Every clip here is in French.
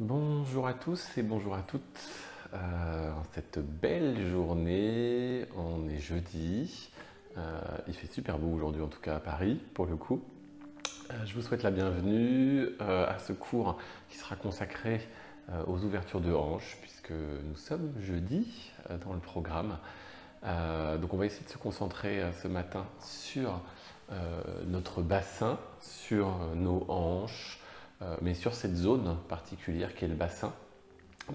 Bonjour à tous et bonjour à toutes. Cette belle journée, on est jeudi. Il fait super beau aujourd'hui, en tout cas à Paris, pour le coup. Je vous souhaite la bienvenue à ce cours qui sera consacré aux ouvertures de hanches, puisque nous sommes jeudi dans le programme. Donc on va essayer de se concentrer ce matin sur notre bassin, sur nos hanches, mais sur cette zone particulière qui est le bassin.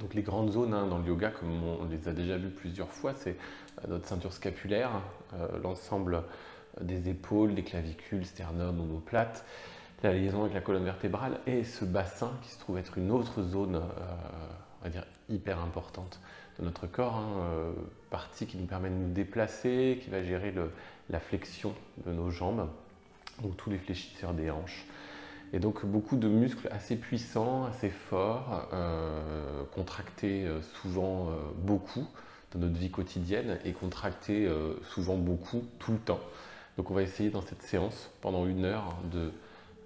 Donc les grandes zones dans le yoga, comme on les a déjà vues plusieurs fois, c'est notre ceinture scapulaire, l'ensemble des épaules, des clavicules, sternum, omoplate, la liaison avec la colonne vertébrale et ce bassin qui se trouve être une autre zone, on va dire, hyper importante de notre corps, partie qui nous permet de nous déplacer, qui va gérer la flexion de nos jambes, donc tous les fléchisseurs des hanches. Et donc beaucoup de muscles assez puissants, assez forts, contractés souvent beaucoup dans notre vie quotidienne et contractés souvent beaucoup tout le temps. Donc on va essayer dans cette séance, pendant 1 heure, de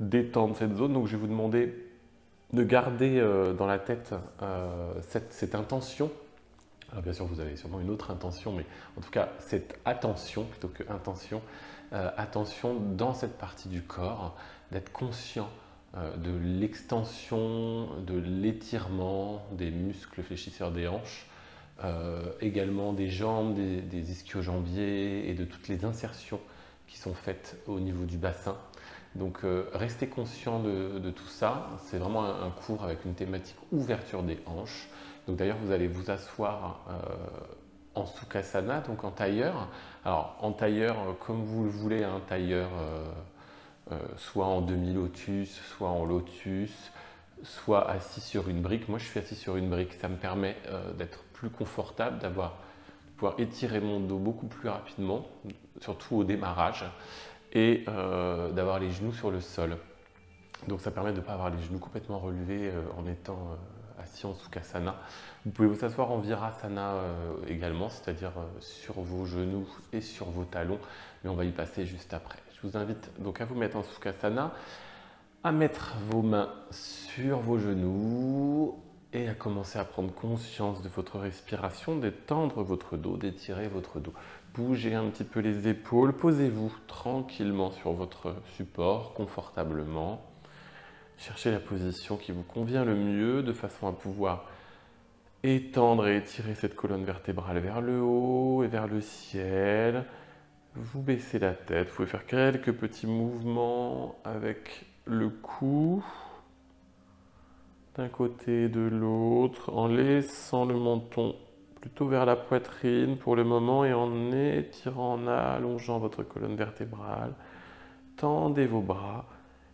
détendre cette zone. Donc je vais vous demander de garder dans la tête cette intention. Alors bien sûr vous avez sûrement une autre intention, mais en tout cas cette attention plutôt que intention, attention dans cette partie du corps, d'être conscient de l'extension, de l'étirement des muscles fléchisseurs des hanches, également des jambes, des ischio-jambiers et de toutes les insertions qui sont faites au niveau du bassin. Donc restez conscient de tout ça. C'est vraiment un cours avec une thématique ouverture des hanches. Donc d'ailleurs vous allez vous asseoir en Sukhasana, donc en tailleur. Alors en tailleur comme vous le voulez, un tailleur soit en demi-lotus, soit en lotus, soit assis sur une brique. Moi je suis assis sur une brique, ça me permet d'être plus confortable, de pouvoir étirer mon dos beaucoup plus rapidement, surtout au démarrage, et d'avoir les genoux sur le sol. Donc ça permet de ne pas avoir les genoux complètement relevés en étant assis en Sukhasana. Vous pouvez vous asseoir en Virasana également, c'est-à-dire sur vos genoux et sur vos talons, mais on va y passer juste après. Je vous invite donc à vous mettre en Sukhasana, à mettre vos mains sur vos genoux et à commencer à prendre conscience de votre respiration, d'étendre votre dos, d'étirer votre dos. Bougez un petit peu les épaules, posez-vous tranquillement sur votre support, confortablement. Cherchez la position qui vous convient le mieux de façon à pouvoir étendre et étirer cette colonne vertébrale vers le haut et vers le ciel. Vous baissez la tête, vous pouvez faire quelques petits mouvements avec le cou d'un côté et de l'autre en laissant le menton plutôt vers la poitrine pour le moment et en étirant, en allongeant votre colonne vertébrale. Tendez vos bras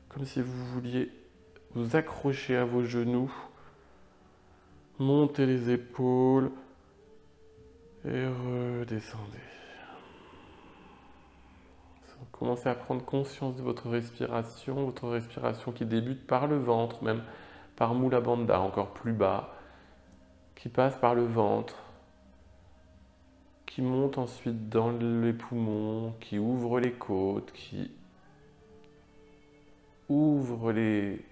comme si vous vouliez vous accrocher à vos genoux. Montez les épaules et redescendez. Commencez à prendre conscience de votre respiration qui débute par le ventre, même par Mula Bandha, encore plus bas, qui passe par le ventre, qui monte ensuite dans les poumons, qui ouvre les côtes, qui ouvre les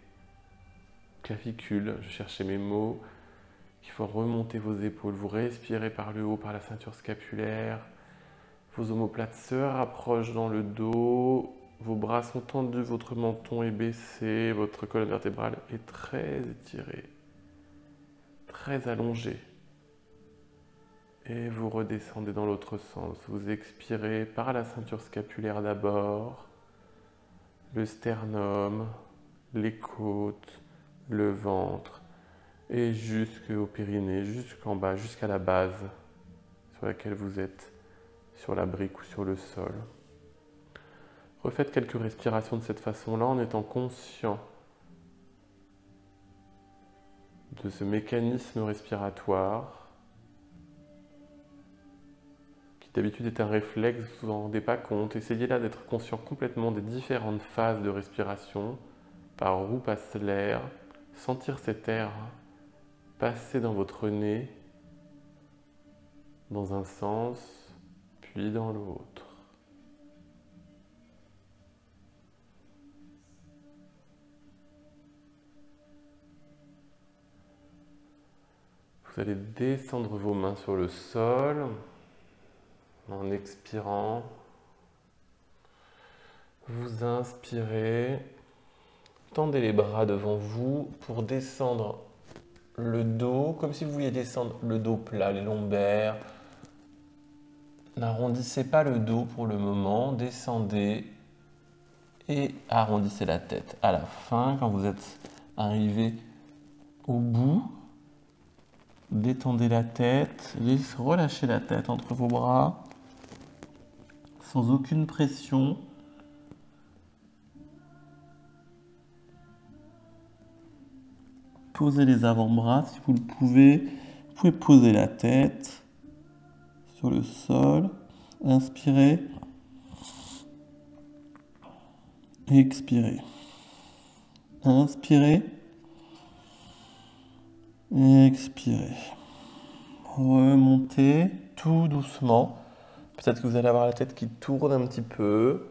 clavicules, je cherchais mes mots, qu'il faut remonter vos épaules, vous respirez par le haut, par la ceinture scapulaire, vos omoplates se rapprochent dans le dos, vos bras sont tendus, votre menton est baissé, votre colonne vertébrale est très étirée, très allongée. Et vous redescendez dans l'autre sens. Vous expirez par la ceinture scapulaire d'abord, le sternum, les côtes, le ventre, et jusqu'au périnée, jusqu'en bas, jusqu'à la base sur laquelle vous êtes, sur la brique ou sur le sol. Refaites quelques respirations de cette façon-là en étant conscient de ce mécanisme respiratoire qui d'habitude est un réflexe, vous en rendez pas compte. Essayez là d'être conscient complètement des différentes phases de respiration, par où passe l'air, sentir cet air passer dans votre nez, dans un sens, puis dans l'autre. Vous allez descendre vos mains sur le sol en expirant. Vous inspirez. Tendez les bras devant vous pour descendre le dos, comme si vous vouliez descendre le dos plat, les lombaires. N'arrondissez pas le dos pour le moment, descendez et arrondissez la tête. À la fin, quand vous êtes arrivé au bout, détendez la tête, relâchez la tête entre vos bras, sans aucune pression. Posez les avant-bras si vous le pouvez. Vous pouvez poser la tête sur le sol. Inspirez. Expirez. Inspirez. Expirez. Remontez tout doucement. Peut-être que vous allez avoir la tête qui tourne un petit peu,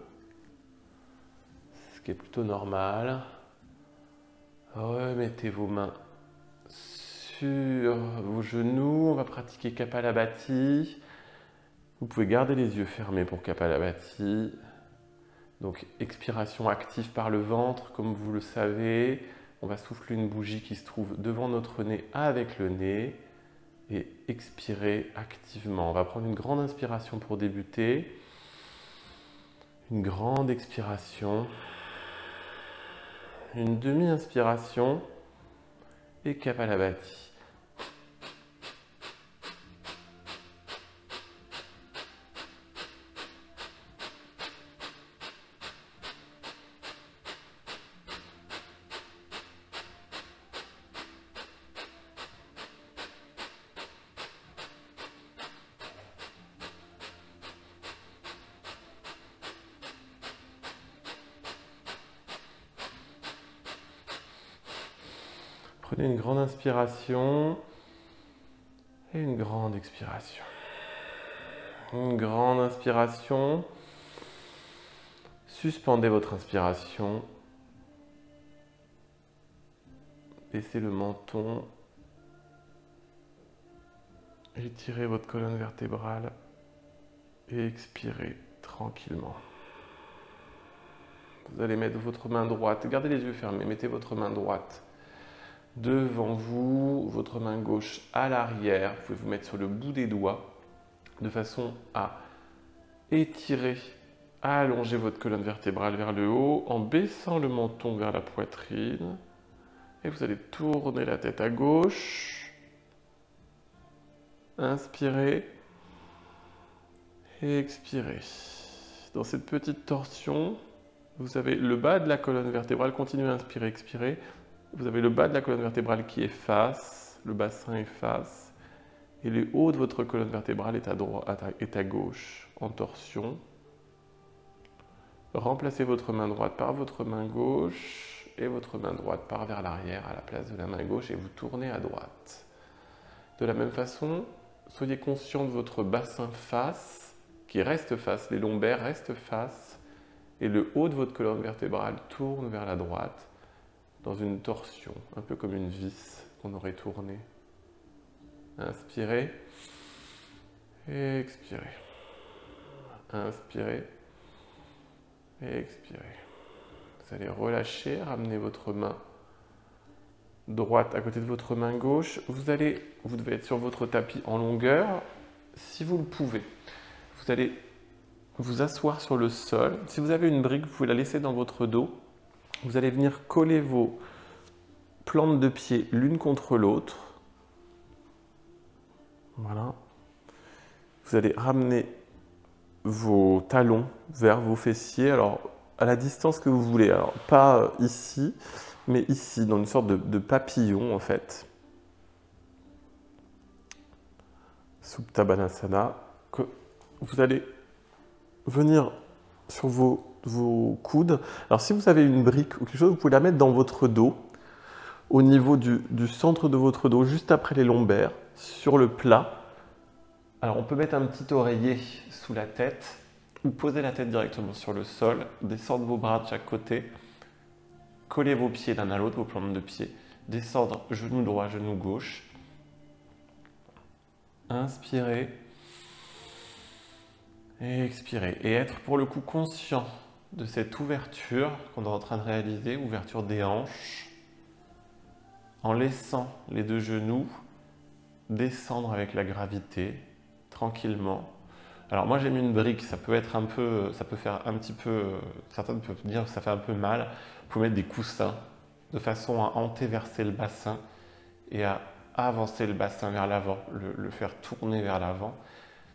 ce qui est plutôt normal. Remettez vos mains sur vos genoux. On va pratiquer Kapalabhati. Vous pouvez garder les yeux fermés pour Kapalabhati. Donc expiration active par le ventre, comme vous le savez. On va souffler une bougie qui se trouve devant notre nez avec le nez. Et expirer activement. On va prendre une grande inspiration pour débuter. Une grande expiration. Une demi-inspiration et Kapalabhati. Prenez une grande inspiration et une grande expiration. Une grande inspiration. Suspendez votre inspiration. Baissez le menton. Étirez votre colonne vertébrale et expirez tranquillement. Vous allez mettre votre main droite. Gardez les yeux fermés. Mettez votre main droite devant vous, votre main gauche à l'arrière. Vous pouvez vous mettre sur le bout des doigts de façon à étirer, à allonger votre colonne vertébrale vers le haut en baissant le menton vers la poitrine. Et vous allez tourner la tête à gauche. Inspirez et expirez. Dans cette petite torsion, vous avez le bas de la colonne vertébrale. Continuez à inspirer, expirer. Vous avez le bas de la colonne vertébrale qui efface, le bassin efface, et le haut de votre colonne vertébrale est à droite, est à gauche, en torsion. Remplacez votre main droite par votre main gauche, et votre main droite part vers l'arrière à la place de la main gauche, et vous tournez à droite. De la même façon, soyez conscient de votre bassin face, qui reste face, les lombaires restent face, et le haut de votre colonne vertébrale tourne vers la droite, dans une torsion, un peu comme une vis qu'on aurait tournée. Inspirez et expirez. Inspirez et expirez. Vous allez relâcher, ramener votre main droite à côté de votre main gauche. Vous devez être sur votre tapis en longueur, si vous le pouvez. Vous allez vous asseoir sur le sol. Si vous avez une brique, vous pouvez la laisser dans votre dos. Vous allez venir coller vos plantes de pied l'une contre l'autre. Voilà. Vous allez ramener vos talons vers vos fessiers, alors à la distance que vous voulez. Alors pas ici, mais ici, dans une sorte de papillon en fait. Supta Baddhasana. Vous allez venir sur vos coudes. Alors si vous avez une brique ou quelque chose, vous pouvez la mettre dans votre dos, au niveau du centre de votre dos, juste après les lombaires, sur le plat. Alors on peut mettre un petit oreiller sous la tête, ou poser la tête directement sur le sol, descendre vos bras de chaque côté, coller vos pieds l'un à l'autre, vos plantes de pied, descendre genou droit, genou gauche, Inspirez. Et expirez. Et être pour le coup conscient de cette ouverture qu'on est en train de réaliser, ouverture des hanches, en laissant les deux genoux descendre avec la gravité, tranquillement. Alors moi j'ai mis une brique, ça peut être un peu, ça peut faire un petit peu, certains peuvent dire que ça fait un peu mal. Vous pouvez mettre des coussins de façon à antéverser le bassin et à avancer le bassin vers l'avant, le faire tourner vers l'avant,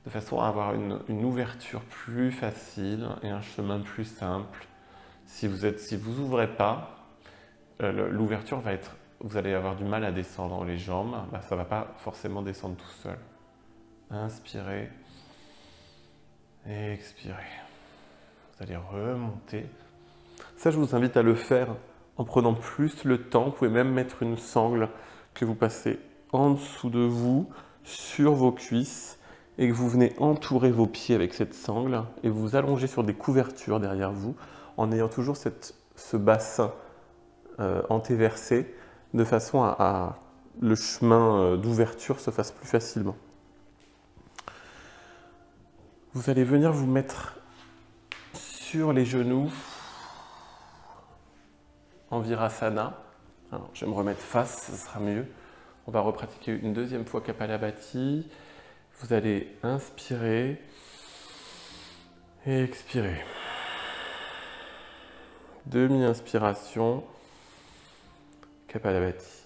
de façon à avoir une ouverture plus facile et un chemin plus simple. Si vous ouvrez pas, l'ouverture va être, vous allez avoir du mal à descendre les jambes, ça ne va pas forcément descendre tout seul. Inspirez et expirez. Vous allez remonter. Ça, je vous invite à le faire en prenant plus le temps. Vous pouvez même mettre une sangle que vous passez en dessous de vous, sur vos cuisses, et que vous venez entourer vos pieds avec cette sangle, et vous vous allongez sur des couvertures derrière vous, en ayant toujours ce bassin antéversé, de façon à le chemin d'ouverture se fasse plus facilement. Vous allez venir vous mettre sur les genoux en Virasana. Alors, je vais me remettre face, ce sera mieux. On va repratiquer une deuxième fois Kapalabhati. Vous allez inspirer et expirer. Demi-inspiration, Kapalabhati.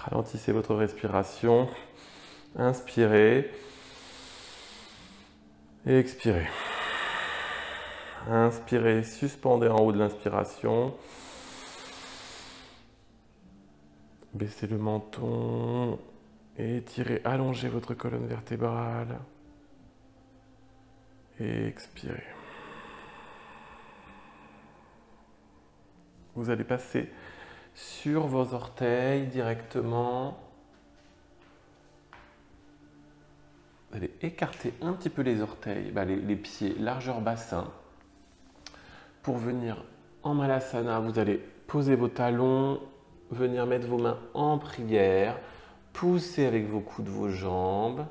Ralentissez votre respiration. Inspirez et expirez. Inspirez, suspendez en haut de l'inspiration. Baissez le menton. Étirez, allongez votre colonne vertébrale. Et expirez. Vous allez passer sur vos orteils directement. Vous allez écarter un petit peu les orteils, les pieds, largeur bassin. Pour venir en Malasana, vous allez poser vos talons, venir mettre vos mains en prière, pousser avec vos coudes vos jambes,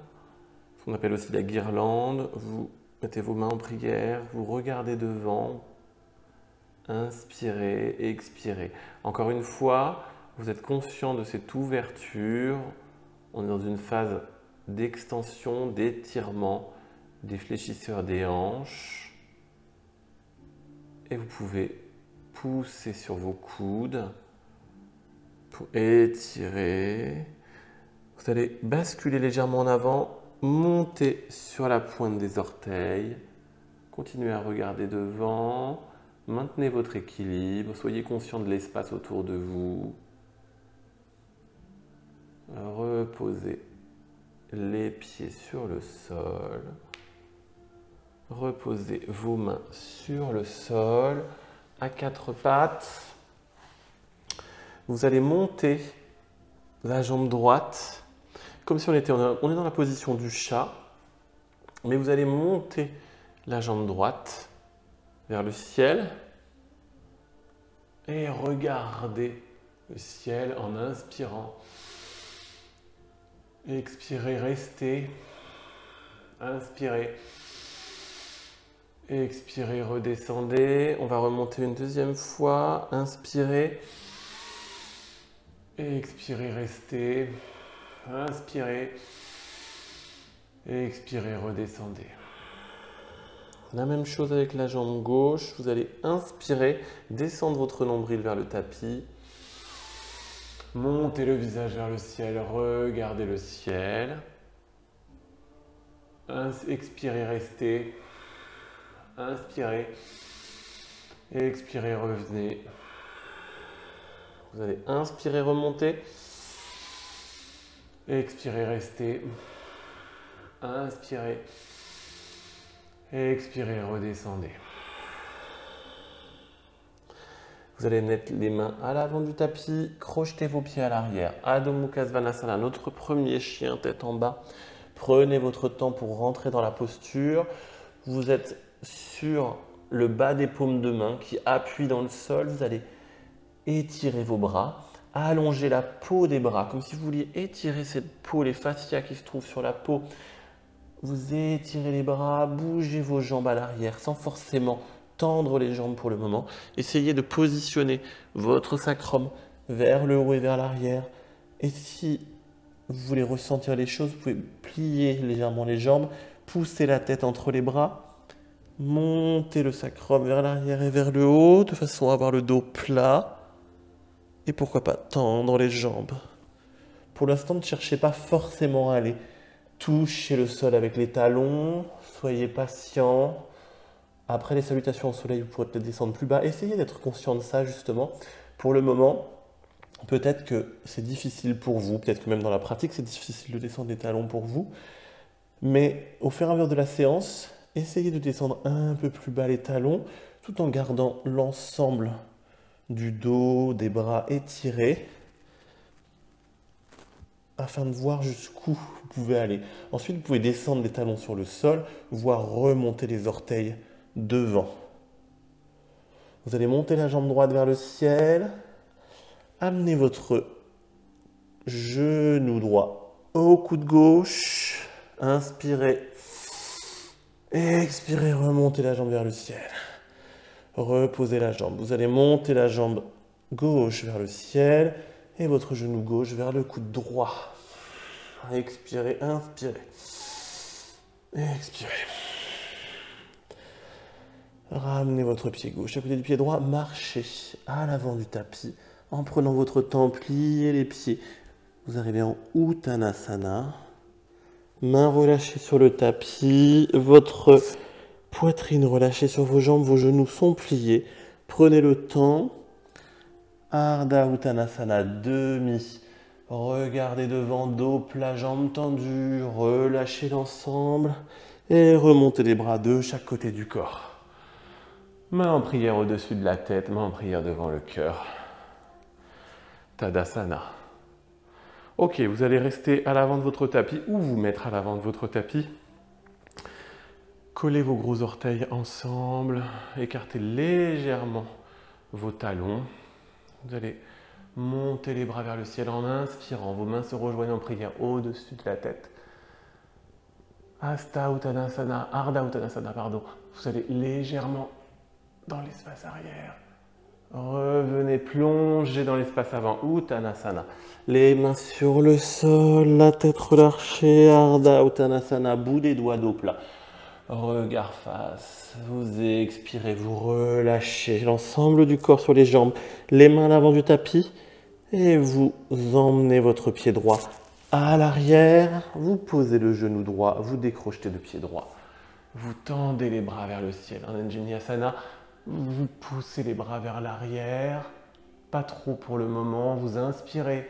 ce qu'on appelle aussi la guirlande. Vous mettez vos mains en prière, vous regardez devant, inspirez, expirez. Encore une fois, vous êtes conscient de cette ouverture. On est dans une phase d'extension, d'étirement des fléchisseurs des hanches. Et vous pouvez pousser sur vos coudes pour étirer. Vous allez basculer légèrement en avant, monter sur la pointe des orteils. Continuez à regarder devant. Maintenez votre équilibre. Soyez conscient de l'espace autour de vous. Reposez les pieds sur le sol. Reposez vos mains sur le sol, à quatre pattes. Vous allez monter la jambe droite, comme si on est dans la position du chat, mais vous allez monter la jambe droite vers le ciel et regardez le ciel en inspirant. Expirez, restez. Inspirez. Expirez, redescendez. On va remonter une deuxième fois. Inspirez. Expirez, restez. Inspirez. Expirez, redescendez. La même chose avec la jambe gauche. Vous allez inspirer, descendre votre nombril vers le tapis. Montez le visage vers le ciel. Regardez le ciel. Expirez, restez. Inspirez, expirez, revenez. Vous allez inspirer, remonter. Expirez, restez. Inspirez. Expirez, redescendez. Vous allez mettre les mains à l'avant du tapis, crochetez vos pieds à l'arrière. Adho Mukha Svanasana, notre premier chien tête en bas. Prenez votre temps pour rentrer dans la posture. Vous êtes sur le bas des paumes de main qui appuient dans le sol. Vous allez étirer vos bras, allonger la peau des bras, comme si vous vouliez étirer cette peau, les fascias qui se trouvent sur la peau. Vous étirez les bras, bougez vos jambes à l'arrière sans forcément tendre les jambes pour le moment. Essayez de positionner votre sacrum vers le haut et vers l'arrière. Et si vous voulez ressentir les choses, vous pouvez plier légèrement les jambes, pousser la tête entre les bras, monter le sacrum vers l'arrière et vers le haut de façon à avoir le dos plat. Et pourquoi pas tendre les jambes. Pour l'instant, ne cherchez pas forcément à aller toucher le sol avec les talons. Soyez patient. Après les salutations au soleil, vous pourrez peut-être descendre plus bas. Essayez d'être conscient de ça, justement. Pour le moment, peut-être que c'est difficile pour vous. Peut-être que même dans la pratique, c'est difficile de descendre les talons pour vous. Mais au fur et à mesure de la séance, essayez de descendre un peu plus bas les talons, tout en gardant l'ensemble du dos, des bras étirés, afin de voir jusqu'où vous pouvez aller. Ensuite, vous pouvez descendre les talons sur le sol, voire remonter les orteils devant. Vous allez monter la jambe droite vers le ciel, amenez votre genou droit au coude gauche, inspirez, expirez, remontez la jambe vers le ciel. Reposez la jambe. Vous allez monter la jambe gauche vers le ciel et votre genou gauche vers le coude droit. Expirez, inspirez. Expirez. Ramenez votre pied gauche à côté du pied droit. Marchez à l'avant du tapis en prenant votre temps. Pliez les pieds. Vous arrivez en Uttanasana. Mains relâchées sur le tapis. Votre poitrine relâchée sur vos jambes, vos genoux sont pliés. Prenez le temps. Ardha Uttanasana, demi. Regardez devant, dos plat, jambes tendues. Relâchez l'ensemble. Et remontez les bras de chaque côté du corps. Main en prière au-dessus de la tête, main en prière devant le cœur. Tadasana. Ok, vous allez rester à l'avant de votre tapis ou vous mettre à l'avant de votre tapis. Collez vos gros orteils ensemble, écartez légèrement vos talons. Vous allez monter les bras vers le ciel en inspirant. Vos mains se rejoignent en prière au-dessus de la tête. Hasta Uttanasana, Ardha Uttanasana, pardon. Vous allez légèrement dans l'espace arrière. Revenez plonger dans l'espace avant, Uttanasana. Les mains sur le sol, la tête relâchée, Ardha Uttanasana, bout des doigts, dos plat. Regard face, vous expirez, vous relâchez l'ensemble du corps sur les jambes, les mains à l'avant du tapis et vous emmenez votre pied droit à l'arrière, vous posez le genou droit, vous décrochetez le pied droit, vous tendez les bras vers le ciel en Anjaneyasana, vous poussez les bras vers l'arrière, pas trop pour le moment, vous inspirez,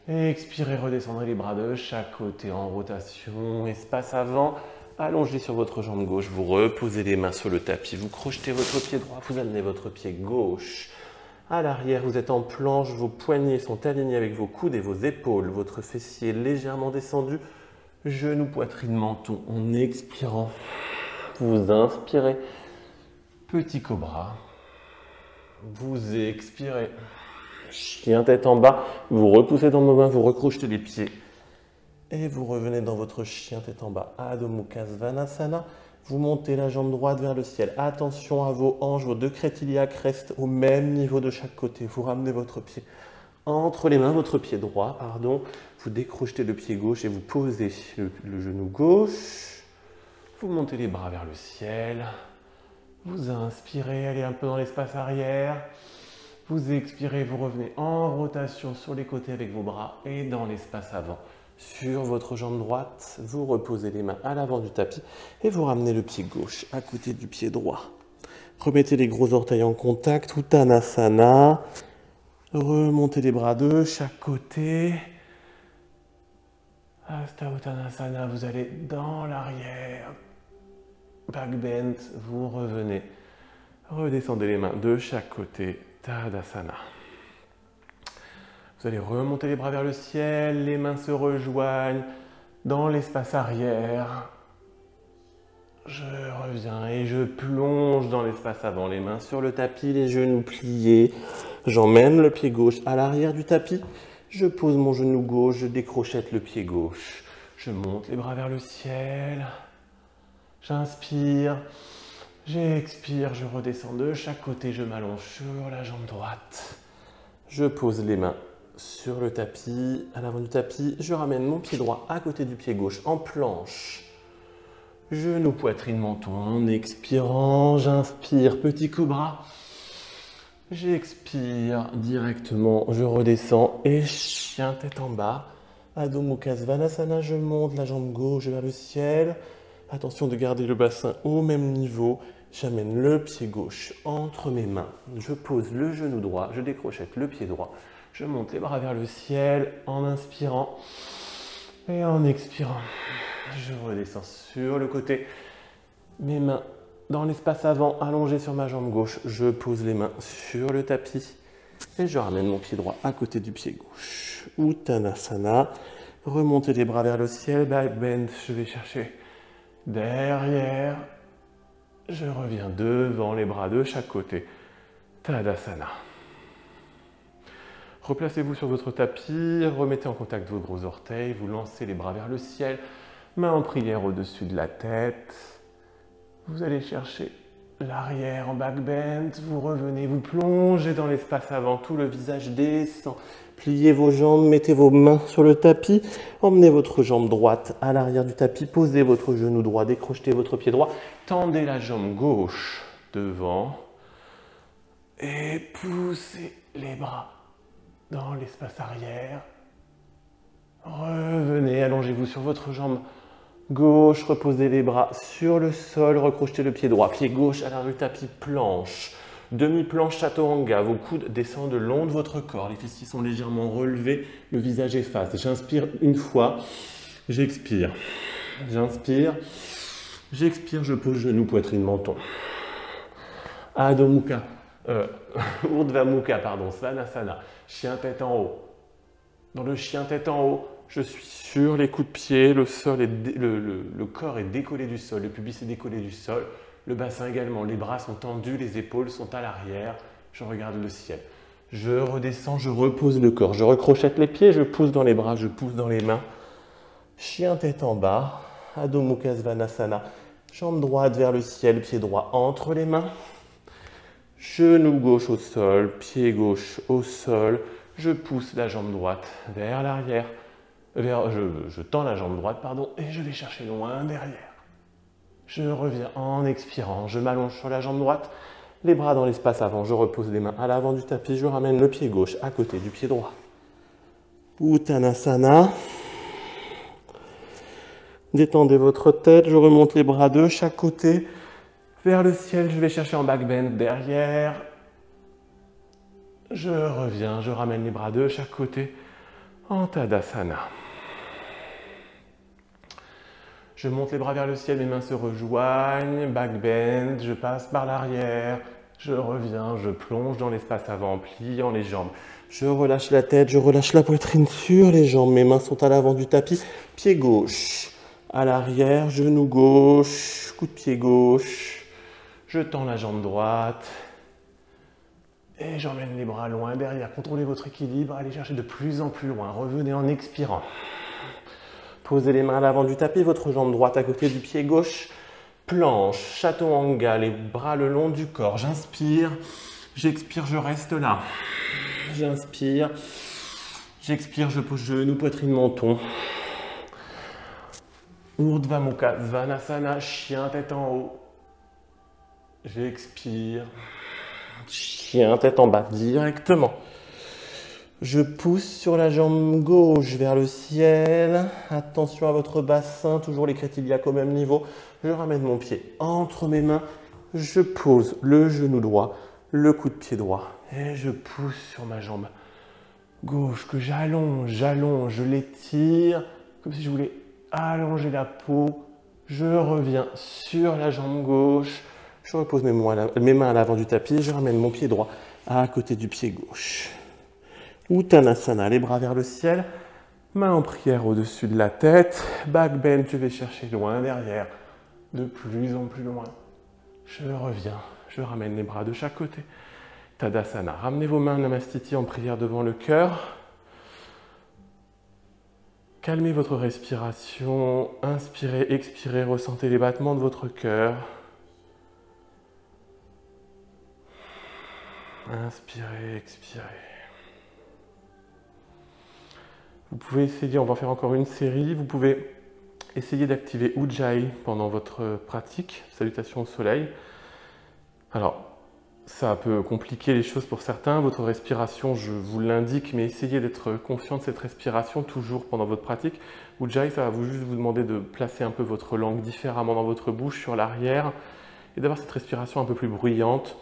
expirez, redescendrez les bras de chaque côté en rotation, espace avant. Allongez sur votre jambe gauche, vous reposez les mains sur le tapis, vous crochetez votre pied droit, vous amenez votre pied gauche. À l'arrière, vous êtes en planche, vos poignets sont alignés avec vos coudes et vos épaules, votre fessier légèrement descendu, genoux, poitrine, menton. En expirant, vous inspirez, petit cobra, vous expirez, chien tête en bas, vous repoussez dans vos mains, vous recrochetez les pieds. Et vous revenez dans votre chien tête en bas, Adho Mukha Svanasana. Vous montez la jambe droite vers le ciel. Attention à vos hanches, vos deux crêtes iliaques restent au même niveau de chaque côté. Vous ramenez votre pied entre les mains, votre pied droit, pardon. Vous décrochetez le pied gauche et vous posez le genou gauche. Vous montez les bras vers le ciel. Vous inspirez, allez un peu dans l'espace arrière. Vous expirez, vous revenez en rotation sur les côtés avec vos bras et dans l'espace avant. Sur votre jambe droite, vous reposez les mains à l'avant du tapis et vous ramenez le pied gauche à côté du pied droit. Remettez les gros orteils en contact, Uttanasana. Remontez les bras de chaque côté. Hasta Uttanasana, vous allez dans l'arrière. Back bend, vous revenez. Redescendez les mains de chaque côté. Tadasana. Vous allez remonter les bras vers le ciel, les mains se rejoignent dans l'espace arrière. Je reviens et je plonge dans l'espace avant, les mains sur le tapis, les genoux pliés. J'emmène le pied gauche à l'arrière du tapis. Je pose mon genou gauche, je décrochette le pied gauche. Je monte les bras vers le ciel. J'inspire. J'expire, je redescends de chaque côté, je m'allonge sur la jambe droite. Je pose les mains sur le tapis, à l'avant du tapis. Je ramène mon pied droit à côté du pied gauche en planche. Genou, poitrine, menton. En expirant, j'inspire, petit cobra. J'expire directement, je redescends et chien tête en bas. Adho Mukha Svanasana, je monte la jambe gauche vers le ciel. Attention de garder le bassin au même niveau. J'amène le pied gauche entre mes mains. Je pose le genou droit, je décrochette le pied droit. Je monte les bras vers le ciel en inspirant et en expirant. Je redescends sur le côté. Mes mains dans l'espace avant, allongées sur ma jambe gauche. Je pose les mains sur le tapis et je ramène mon pied droit à côté du pied gauche. Uttanasana. Remontez les bras vers le ciel. Back bend. Je vais chercher derrière. Je reviens devant, les bras de chaque côté. Tadasana. Replacez-vous sur votre tapis, remettez en contact vos gros orteils, vous lancez les bras vers le ciel, main en prière au-dessus de la tête. Vous allez chercher l'arrière en back bend, vous revenez, vous plongez dans l'espace avant, tout le visage descend. Pliez vos jambes, mettez vos mains sur le tapis, emmenez votre jambe droite à l'arrière du tapis, posez votre genou droit, décrochetez votre pied droit, tendez la jambe gauche devant et poussez les bras dans l'espace arrière. Revenez, allongez-vous sur votre jambe gauche, reposez les bras sur le sol, recrochetez le pied droit, pied gauche à l'arrière du tapis, planche. Demi-planche chaturanga, vos coudes descendent le long de votre corps, les fessiers sont légèrement relevés, le visage efface. J'inspire une fois, j'expire. J'inspire, j'expire, je pose genou, poitrine, menton. Adho Mukha, Urdhva Mukha, Svanasana, chien tête en haut. Dans le chien tête en haut, je suis sur les coups de pied, le corps est décollé du sol, le pubis est décollé du sol. Le bassin également, les bras sont tendus, les épaules sont à l'arrière. Je regarde le ciel. Je redescends, je repose le corps. Je recrochette les pieds, je pousse dans les bras, je pousse dans les mains. Chien tête en bas, Adho Mukha Svanasana. Jambe droite vers le ciel, pied droit entre les mains. Genou gauche au sol, pied gauche au sol. Je pousse la jambe droite vers l'arrière. Je tends la jambe droite, et je vais chercher loin derrière. Je reviens en expirant, je m'allonge sur la jambe droite, les bras dans l'espace avant, je repose les mains à l'avant du tapis, je ramène le pied gauche à côté du pied droit. Uttanasana. Détendez votre tête, je remonte les bras de chaque côté vers le ciel, je vais chercher en back bend derrière. Je reviens, je ramène les bras de chaque côté en Tadasana. Je monte les bras vers le ciel, mes mains se rejoignent, back bend, je passe par l'arrière, je reviens, je plonge dans l'espace avant, pliant les jambes. Je relâche la tête, je relâche la poitrine sur les jambes, mes mains sont à l'avant du tapis, pied gauche, à l'arrière, genou gauche, coup de pied gauche, je tends la jambe droite et j'emmène les bras loin derrière. Contrôlez votre équilibre, allez chercher de plus en plus loin, revenez en expirant. Posez les mains à l'avant du tapis, votre jambe droite à côté du pied gauche. Planche, chaturanga, les bras le long du corps. J'inspire, j'expire, je reste là. J'inspire, j'expire, je pose genou, poitrine, menton. Urdhva Mukha Svanasana, chien tête en haut. J'expire, chien tête en bas directement. Je pousse sur la jambe gauche vers le ciel. Attention à votre bassin, toujours les l'écrête iliaque au même niveau. Je ramène mon pied entre mes mains. Je pose le genou droit, le coup de pied droit. Et je pousse sur ma jambe gauche que j'allonge, je l'étire comme si je voulais allonger la peau. Je reviens sur la jambe gauche. Je repose mes mains à l'avant du tapis. Je ramène mon pied droit à côté du pied gauche. Uttanasana, les bras vers le ciel, main en prière au-dessus de la tête, back bend, je vais chercher loin derrière, de plus en plus loin. Je reviens, je ramène les bras de chaque côté. Tadasana, ramenez vos mains Namastiti en prière devant le cœur. Calmez votre respiration, inspirez, expirez, ressentez les battements de votre cœur. Inspirez, expirez. Vous pouvez essayer, on va faire encore une série, vous pouvez essayer d'activer Ujjayi pendant votre pratique, salutation au soleil. Alors, ça peut compliquer les choses pour certains, votre respiration, je vous l'indique, mais essayez d'être conscient de cette respiration toujours pendant votre pratique. Ujjayi, ça va juste vous demander de placer un peu votre langue différemment dans votre bouche, sur l'arrière, et d'avoir cette respiration un peu plus bruyante,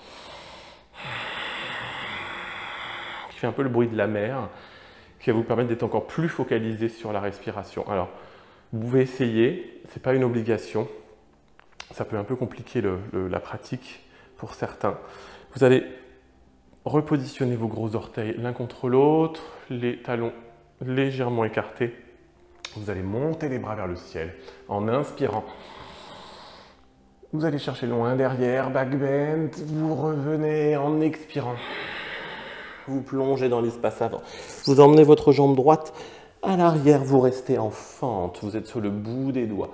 qui fait un peu le bruit de la mer, qui va vous permettre d'être encore plus focalisé sur la respiration. Alors, vous pouvez essayer, ce n'est pas une obligation, ça peut un peu compliquer la pratique pour certains. Vous allez repositionner vos gros orteils l'un contre l'autre, les talons légèrement écartés. Vous allez monter les bras vers le ciel en inspirant. Vous allez chercher loin derrière, back bend, vous revenez en expirant. Vous plongez dans l'espace avant. Vous emmenez votre jambe droite à l'arrière, vous restez en fente, vous êtes sur le bout des doigts.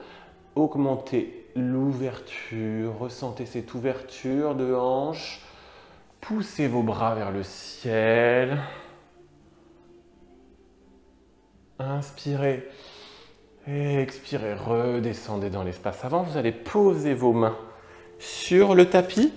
Augmentez l'ouverture, ressentez cette ouverture de hanche. Poussez vos bras vers le ciel. Inspirez. Et expirez, redescendez dans l'espace avant. Vous allez poser vos mains sur le tapis.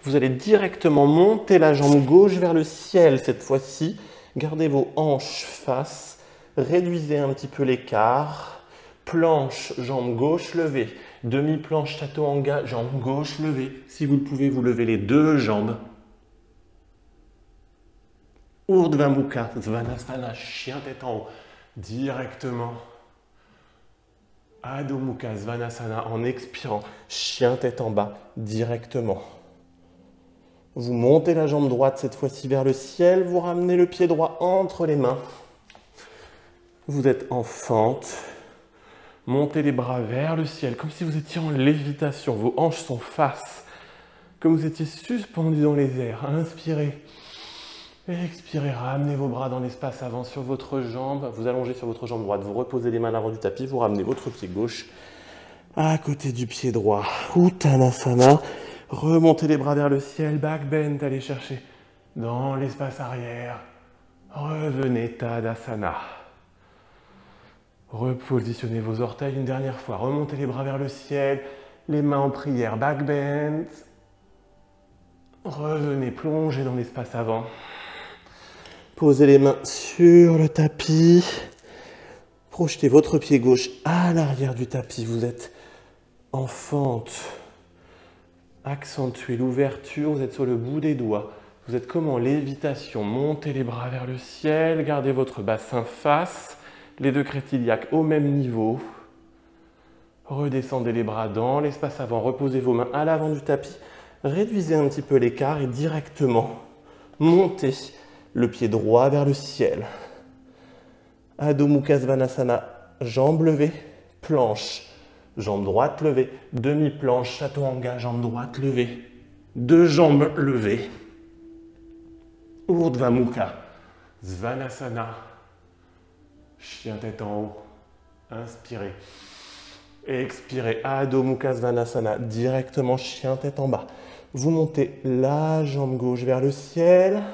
Vous allez directement monter la jambe gauche vers le ciel cette fois-ci. Gardez vos hanches face. Réduisez un petit peu l'écart. Planche, jambe gauche levée. Demi-planche chaturanga, jambe gauche levée. Si vous le pouvez, vous levez les deux jambes. Urdhva Mukha Svanasana, chien tête en haut, directement. Adho Mukha Svanasana, en expirant, chien tête en bas, directement. Vous montez la jambe droite cette fois-ci vers le ciel, vous ramenez le pied droit entre les mains. Vous êtes en fente. Montez les bras vers le ciel, comme si vous étiez en lévitation. Vos hanches sont face, comme vous étiez suspendu dans les airs. Inspirez. Expirez, ramenez vos bras dans l'espace avant sur votre jambe. Vous allongez sur votre jambe droite, vous reposez les mains à l'avant du tapis, vous ramenez votre pied gauche à côté du pied droit. Uttanasana. Remontez les bras vers le ciel, back bend, allez chercher dans l'espace arrière. Revenez, Tadasana. Repositionnez vos orteils une dernière fois. Remontez les bras vers le ciel, les mains en prière, back bend. Revenez, plongez dans l'espace avant. Posez les mains sur le tapis. Projetez votre pied gauche à l'arrière du tapis. Vous êtes en fente. Accentuez l'ouverture. Vous êtes sur le bout des doigts. Vous êtes comme en lévitation. Montez les bras vers le ciel. Gardez votre bassin face. Les deux crêtes iliaques au même niveau. Redescendez les bras dans l'espace avant. Reposez vos mains à l'avant du tapis. Réduisez un petit peu l'écart et directement montez le pied droit vers le ciel. Adho Mukha Svanasana, jambes levées, planche, jambe droite levée, demi-planche, chaturanga, jambe droite levée, deux jambes levées. Urdhva Mukha Svanasana, chien tête en haut, inspirez. Expirez, Adho Mukha Svanasana, directement chien tête en bas. Vous montez la jambe gauche vers le ciel.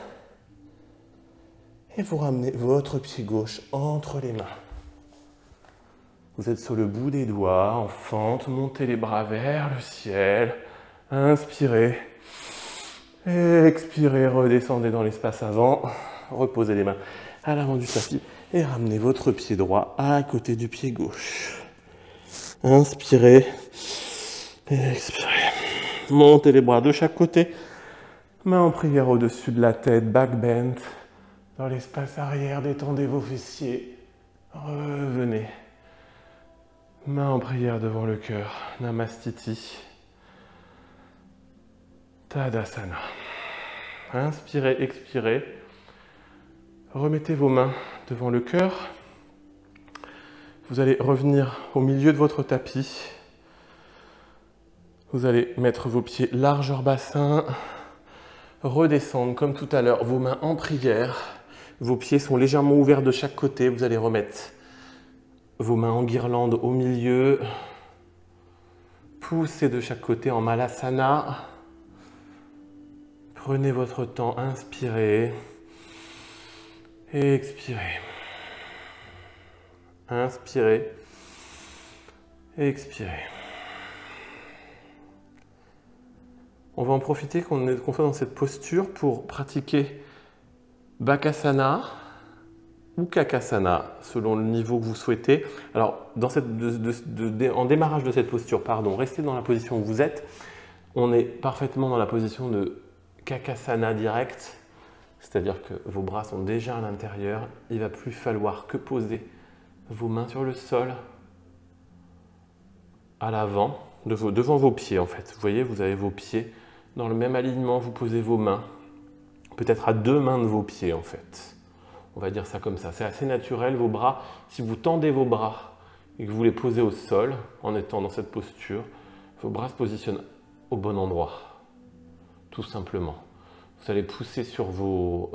Et vous ramenez votre pied gauche entre les mains. Vous êtes sur le bout des doigts, en fente, montez les bras vers le ciel. Inspirez. Expirez, redescendez dans l'espace avant. Reposez les mains à l'avant du tapis et ramenez votre pied droit à côté du pied gauche. Inspirez. Expirez. Montez les bras de chaque côté. Main en prière au-dessus de la tête, back bend. Dans l'espace arrière, détendez vos fessiers. Revenez. Main en prière devant le cœur. Namastiti. Tadasana. Inspirez, expirez. Remettez vos mains devant le cœur. Vous allez revenir au milieu de votre tapis. Vous allez mettre vos pieds largeur bassin. Redescendre comme tout à l'heure, vos mains en prière. Vos pieds sont légèrement ouverts de chaque côté. Vous allez remettre vos mains en guirlande au milieu. Poussez de chaque côté en Malasana. Prenez votre temps, inspirez. Expirez. Inspirez. Expirez. On va en profiter qu'on soit dans cette posture pour pratiquer Bakasana ou Kakasana, selon le niveau que vous souhaitez. Alors, en démarrage de cette posture, restez dans la position où vous êtes. On est parfaitement dans la position de Kakasana direct, c'est-à-dire que vos bras sont déjà à l'intérieur. Il ne va plus falloir que poser vos mains sur le sol, à l'avant, devant vos pieds en fait. Vous voyez, vous avez vos pieds dans le même alignement, vous posez vos mains, peut-être à 2 mains de vos pieds en fait. On va dire ça comme ça. C'est assez naturel, vos bras. Si vous tendez vos bras et que vous les posez au sol, en étant dans cette posture, vos bras se positionnent au bon endroit, tout simplement. Vous allez pousser sur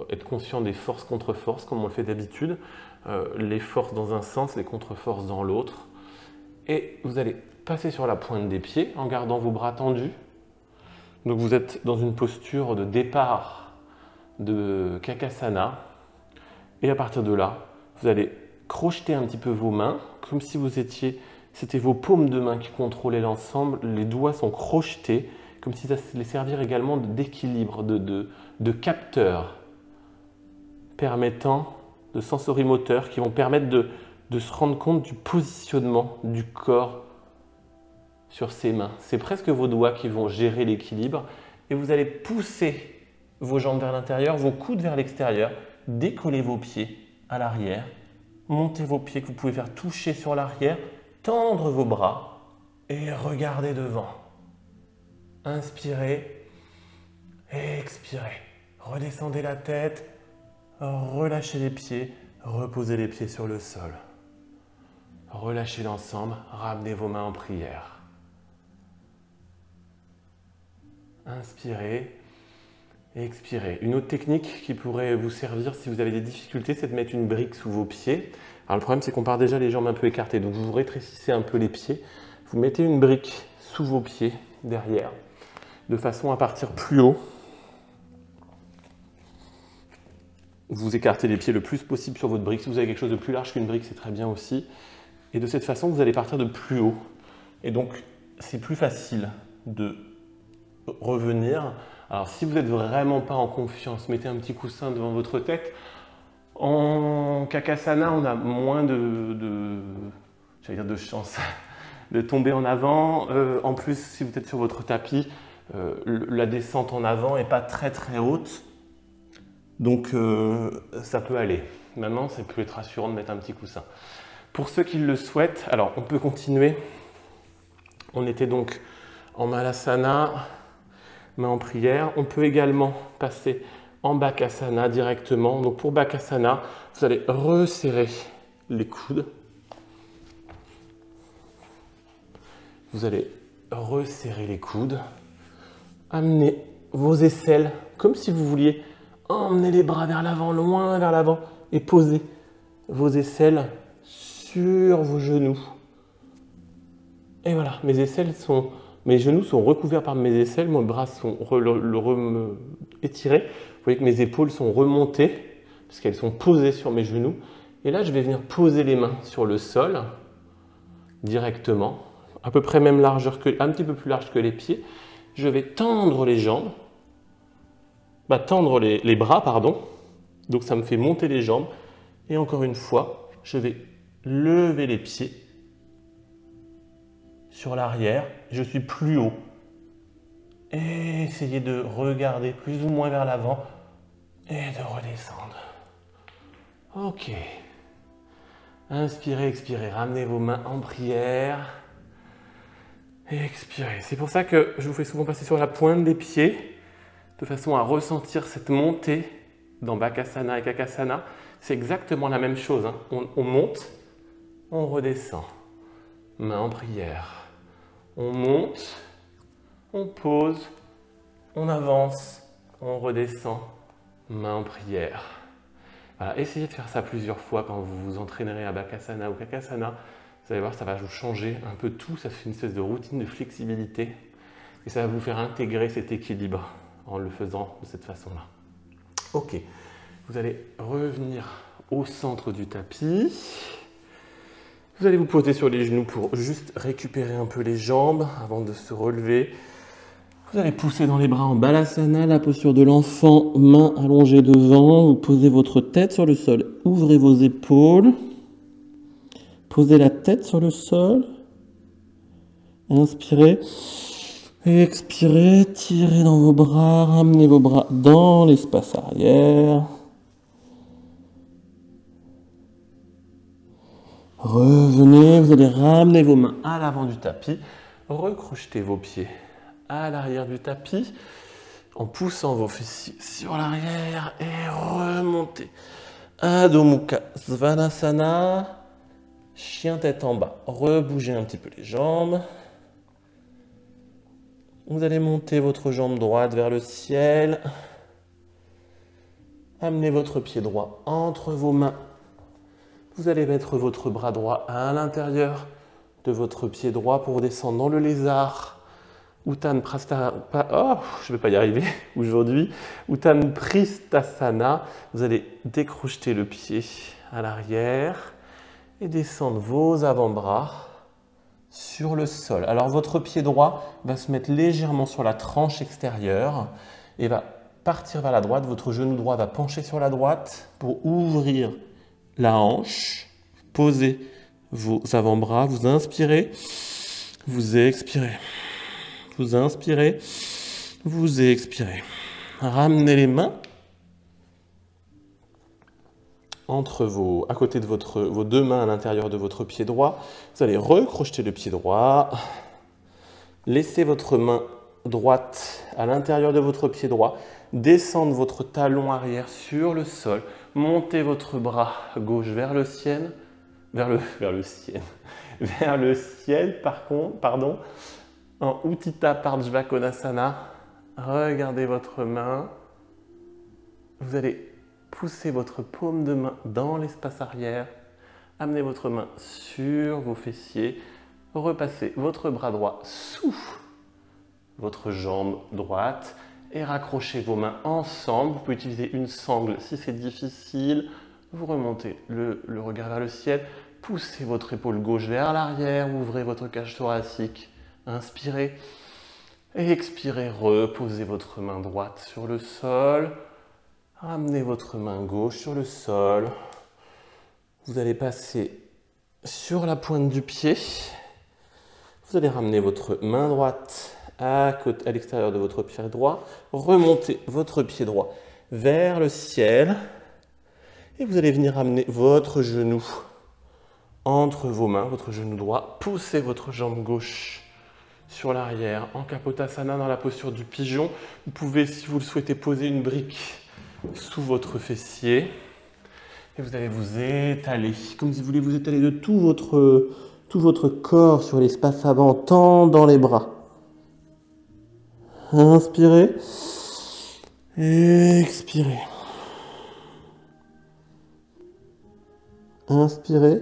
être conscient des forces contre forces, comme on le fait d'habitude. Les forces dans un sens, les contre-forces dans l'autre. Et vous allez passer sur la pointe des pieds en gardant vos bras tendus. Donc vous êtes dans une posture de départ de Kakasana. Et à partir de là, vous allez crocheter un petit peu vos mains, comme si c'était vos paumes de main qui contrôlaient l'ensemble. Les doigts sont crochetés, comme si ça allait servir également d'équilibre, de capteurs permettant, de sensorimoteurs qui vont permettre de se rendre compte du positionnement du corps sur ses mains. C'est presque vos doigts qui vont gérer l'équilibre et vous allez pousser vos jambes vers l'intérieur, vos coudes vers l'extérieur, décollez vos pieds à l'arrière, montez vos pieds que vous pouvez faire toucher sur l'arrière, tendre vos bras et regardez devant. Inspirez, expirez, redescendez la tête, relâchez les pieds, reposez les pieds sur le sol. Relâchez l'ensemble, ramenez vos mains en prière. Inspirez, expirez. Une autre technique qui pourrait vous servir si vous avez des difficultés, c'est de mettre une brique sous vos pieds. Alors le problème, c'est qu'on part déjà les jambes un peu écartées, donc vous rétrécissez un peu les pieds. Vous mettez une brique sous vos pieds, derrière, de façon à partir plus haut. Vous écartez les pieds le plus possible sur votre brique. Si vous avez quelque chose de plus large qu'une brique, c'est très bien aussi. Et de cette façon, vous allez partir de plus haut. Et donc, c'est plus facile de revenir. Alors, si vous n'êtes vraiment pas en confiance, mettez un petit coussin devant votre tête. En Kakasana, on a moins de chance de tomber en avant. En plus, si vous êtes sur votre tapis, la descente en avant n'est pas très très haute. Donc, ça peut aller. Maintenant, c'est peut être rassurant de mettre un petit coussin. Pour ceux qui le souhaitent, alors on peut continuer. On était donc en Malasana, main en prière. On peut également passer en Bakasana directement. Donc pour Bakasana, vous allez resserrer les coudes. Vous allez resserrer les coudes. Amener vos aisselles comme si vous vouliez emmener les bras vers l'avant, loin vers l'avant, et poser vos aisselles sur vos genoux. Et voilà, mes genoux sont recouverts par mes aisselles, mes bras sont étirés. Vous voyez que mes épaules sont remontées, parce qu'elles sont posées sur mes genoux. Et là, je vais venir poser les mains sur le sol, directement, à peu près même un petit peu plus large que les pieds. Je vais tendre les jambes, tendre les bras, pardon. Donc ça me fait monter les jambes. Et encore une fois, je vais lever les pieds sur l'arrière. Je suis plus haut. Et essayez de regarder plus ou moins vers l'avant et de redescendre. Ok. Inspirez, expirez. Ramenez vos mains en prière. Expirez. C'est pour ça que je vous fais souvent passer sur la pointe des pieds. de façon à ressentir cette montée dans Bakasana et Kakasana. C'est exactement la même chose, hein. On monte, on redescend. Main en prière. On monte, on pose, on avance, on redescend. Main en prière. Voilà, essayez de faire ça plusieurs fois quand vous vous entraînerez à Bakasana ou Kakasana. Vous allez voir, ça va vous changer un peu tout. Ça fait une espèce de routine de flexibilité. Et ça va vous faire intégrer cet équilibre en le faisant de cette façon-là. Ok, vous allez revenir au centre du tapis. Vous allez vous poser sur les genoux pour juste récupérer un peu les jambes avant de se relever. Vous allez pousser dans les bras en Balasana, la posture de l'enfant, main allongée devant. Vous posez votre tête sur le sol. Ouvrez vos épaules. Posez la tête sur le sol. Inspirez. Expirez. Tirez dans vos bras. Ramenez vos bras dans l'espace arrière. Revenez. Vous allez ramener vos mains à l'avant du tapis. Recrochetez vos pieds à l'arrière du tapis en poussant vos fessiers sur l'arrière et remontez. Adho Mukha Svanasana, chien tête en bas. Rebougez un petit peu les jambes. Vous allez monter votre jambe droite vers le ciel. Amenez votre pied droit entre vos mains. Vous allez mettre votre bras droit à l'intérieur de votre pied droit pour descendre dans le lézard. Uttan je ne vais pas y arriver aujourd'hui. Uttan Pristasana. Vous allez décrocheter le pied à l'arrière et descendre vos avant-bras sur le sol. Alors votre pied droit va se mettre légèrement sur la tranche extérieure et va partir vers la droite. Votre genou droit va pencher sur la droite pour ouvrir la hanche. Posez vos avant-bras. Vous inspirez, vous expirez. Vous inspirez, vous expirez. Ramenez les mains à côté de vos deux mains à l'intérieur de votre pied droit. Vous allez recrocheter le pied droit. Laissez votre main droite à l'intérieur de votre pied droit. Descendre votre talon arrière sur le sol. Montez votre bras gauche vers le ciel. Vers le ciel, pardon. En Utthita Parjvakonasana, regardez votre main. Vous allez pousser votre paume de main dans l'espace arrière. Amenez votre main sur vos fessiers. Repassez votre bras droit sous votre jambe droite et raccrochez vos mains ensemble. Vous pouvez utiliser une sangle si c'est difficile. Vous remontez le regard vers le ciel. Poussez votre épaule gauche vers l'arrière. Ouvrez votre cage thoracique. Inspirez et expirez, reposez votre main droite sur le sol, ramenez votre main gauche sur le sol, vous allez passer sur la pointe du pied, vous allez ramener votre main droite à l'extérieur de votre pied droit, remontez votre pied droit vers le ciel et vous allez venir ramener votre genou entre vos mains, votre genou droit, poussez votre jambe gauche sur l'arrière, en Kapotasana dans la posture du pigeon. Vous pouvez, si vous le souhaitez, poser une brique sous votre fessier. Et vous allez vous étaler, comme si vous voulez vous étaler de tout votre corps sur l'espace avant, tendant les bras. Inspirez. Expirez. Inspirez.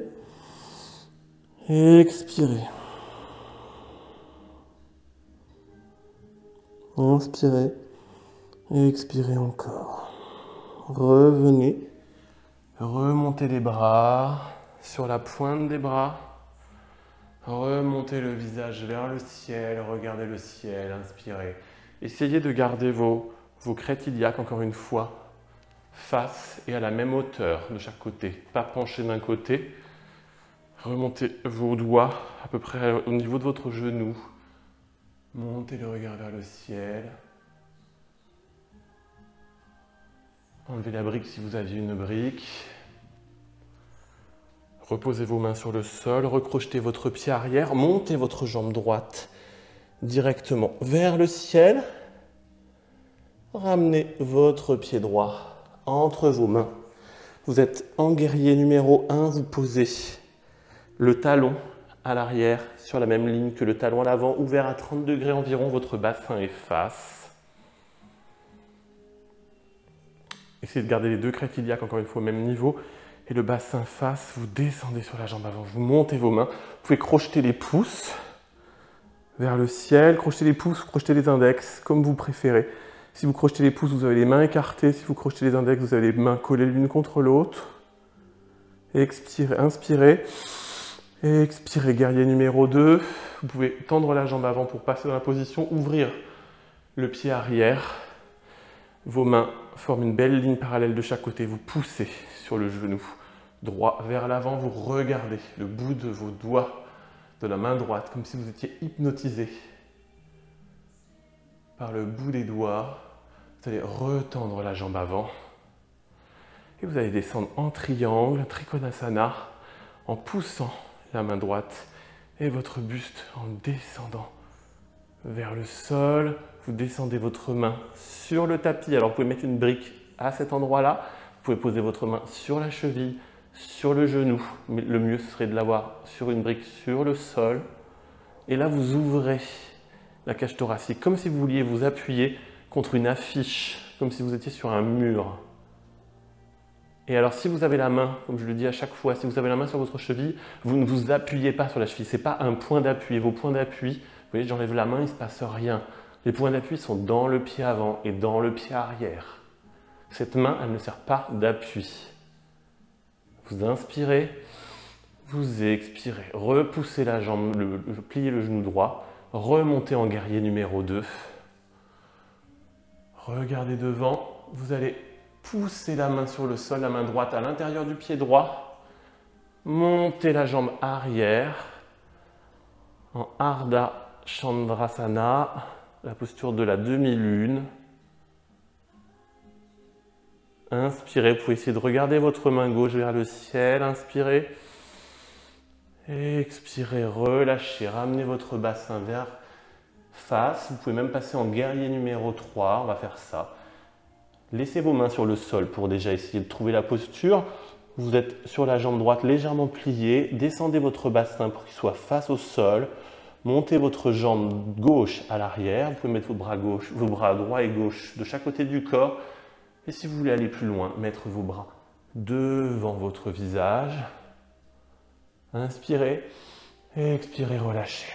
Expirez. Inspirez et expirez encore. Revenez, remontez les bras sur la pointe des bras. Remontez le visage vers le ciel, regardez le ciel, inspirez. Essayez de garder vos crêtes iliaques, encore une fois, face et à la même hauteur de chaque côté. Pas pencher d'un côté. Remontez vos doigts à peu près au niveau de votre genou. Montez le regard vers le ciel. Enlevez la brique si vous aviez une brique. Reposez vos mains sur le sol, recrochetez votre pied arrière, montez votre jambe droite directement vers le ciel. Ramenez votre pied droit entre vos mains. Vous êtes en guerrier numéro 1, vous posez le talon à l'arrière sur la même ligne que le talon à l'avant, ouvert à 30 degrés environ, votre bassin efface. Essayez de garder les deux crêtes iliaques encore une fois au même niveau et le bassin face, vous descendez sur la jambe avant, vous montez vos mains, vous pouvez crocheter les pouces vers le ciel, crocheter les pouces, crocheter les index, comme vous préférez. Si vous crochetez les pouces, vous avez les mains écartées, si vous crochetez les index, vous avez les mains collées l'une contre l'autre. Expirez, inspirez. Et expirez, guerrier numéro 2. Vous pouvez tendre la jambe avant pour passer dans la position, ouvrir le pied arrière. Vos mains forment une belle ligne parallèle de chaque côté. Vous poussez sur le genou droit vers l'avant. Vous regardez le bout de vos doigts de la main droite, comme si vous étiez hypnotisé par le bout des doigts. Vous allez retendre la jambe avant. Et vous allez descendre en triangle, Trikonasana, en poussant la main droite et votre buste en descendant vers le sol. Vous descendez votre main sur le tapis. Alors vous pouvez mettre une brique à cet endroit-là. Vous pouvez poser votre main sur la cheville, sur le genou. Mais le mieux ce serait de l'avoir sur une brique sur le sol. Et là vous ouvrez la cage thoracique comme si vous vouliez vous appuyer contre une affiche, comme si vous étiez sur un mur. Et alors, si vous avez la main, comme je le dis à chaque fois, si vous avez la main sur votre cheville, vous ne vous appuyez pas sur la cheville. Ce n'est pas un point d'appui. Vos points d'appui, vous voyez, j'enlève la main, il ne se passe rien. Les points d'appui sont dans le pied avant et dans le pied arrière. Cette main, elle ne sert pas d'appui. Vous inspirez, vous expirez. Repoussez la jambe, pliez le genou droit, remontez en guerrier numéro 2. Regardez devant, vous allez poussez la main sur le sol, la main droite à l'intérieur du pied droit. Montez la jambe arrière en Ardha Chandrasana, la posture de la demi-lune. Inspirez, vous pouvez essayer de regarder votre main gauche vers le ciel. Inspirez. Expirez, relâchez, ramenez votre bassin vers face. Vous pouvez même passer en guerrier numéro 3, on va faire ça. Laissez vos mains sur le sol pour déjà essayer de trouver la posture. Vous êtes sur la jambe droite légèrement pliée. Descendez votre bassin pour qu'il soit face au sol. Montez votre jambe gauche à l'arrière. Vous pouvez mettre vos bras droit et gauche de chaque côté du corps. Et si vous voulez aller plus loin, mettre vos bras devant votre visage. Inspirez. Expirez, relâchez.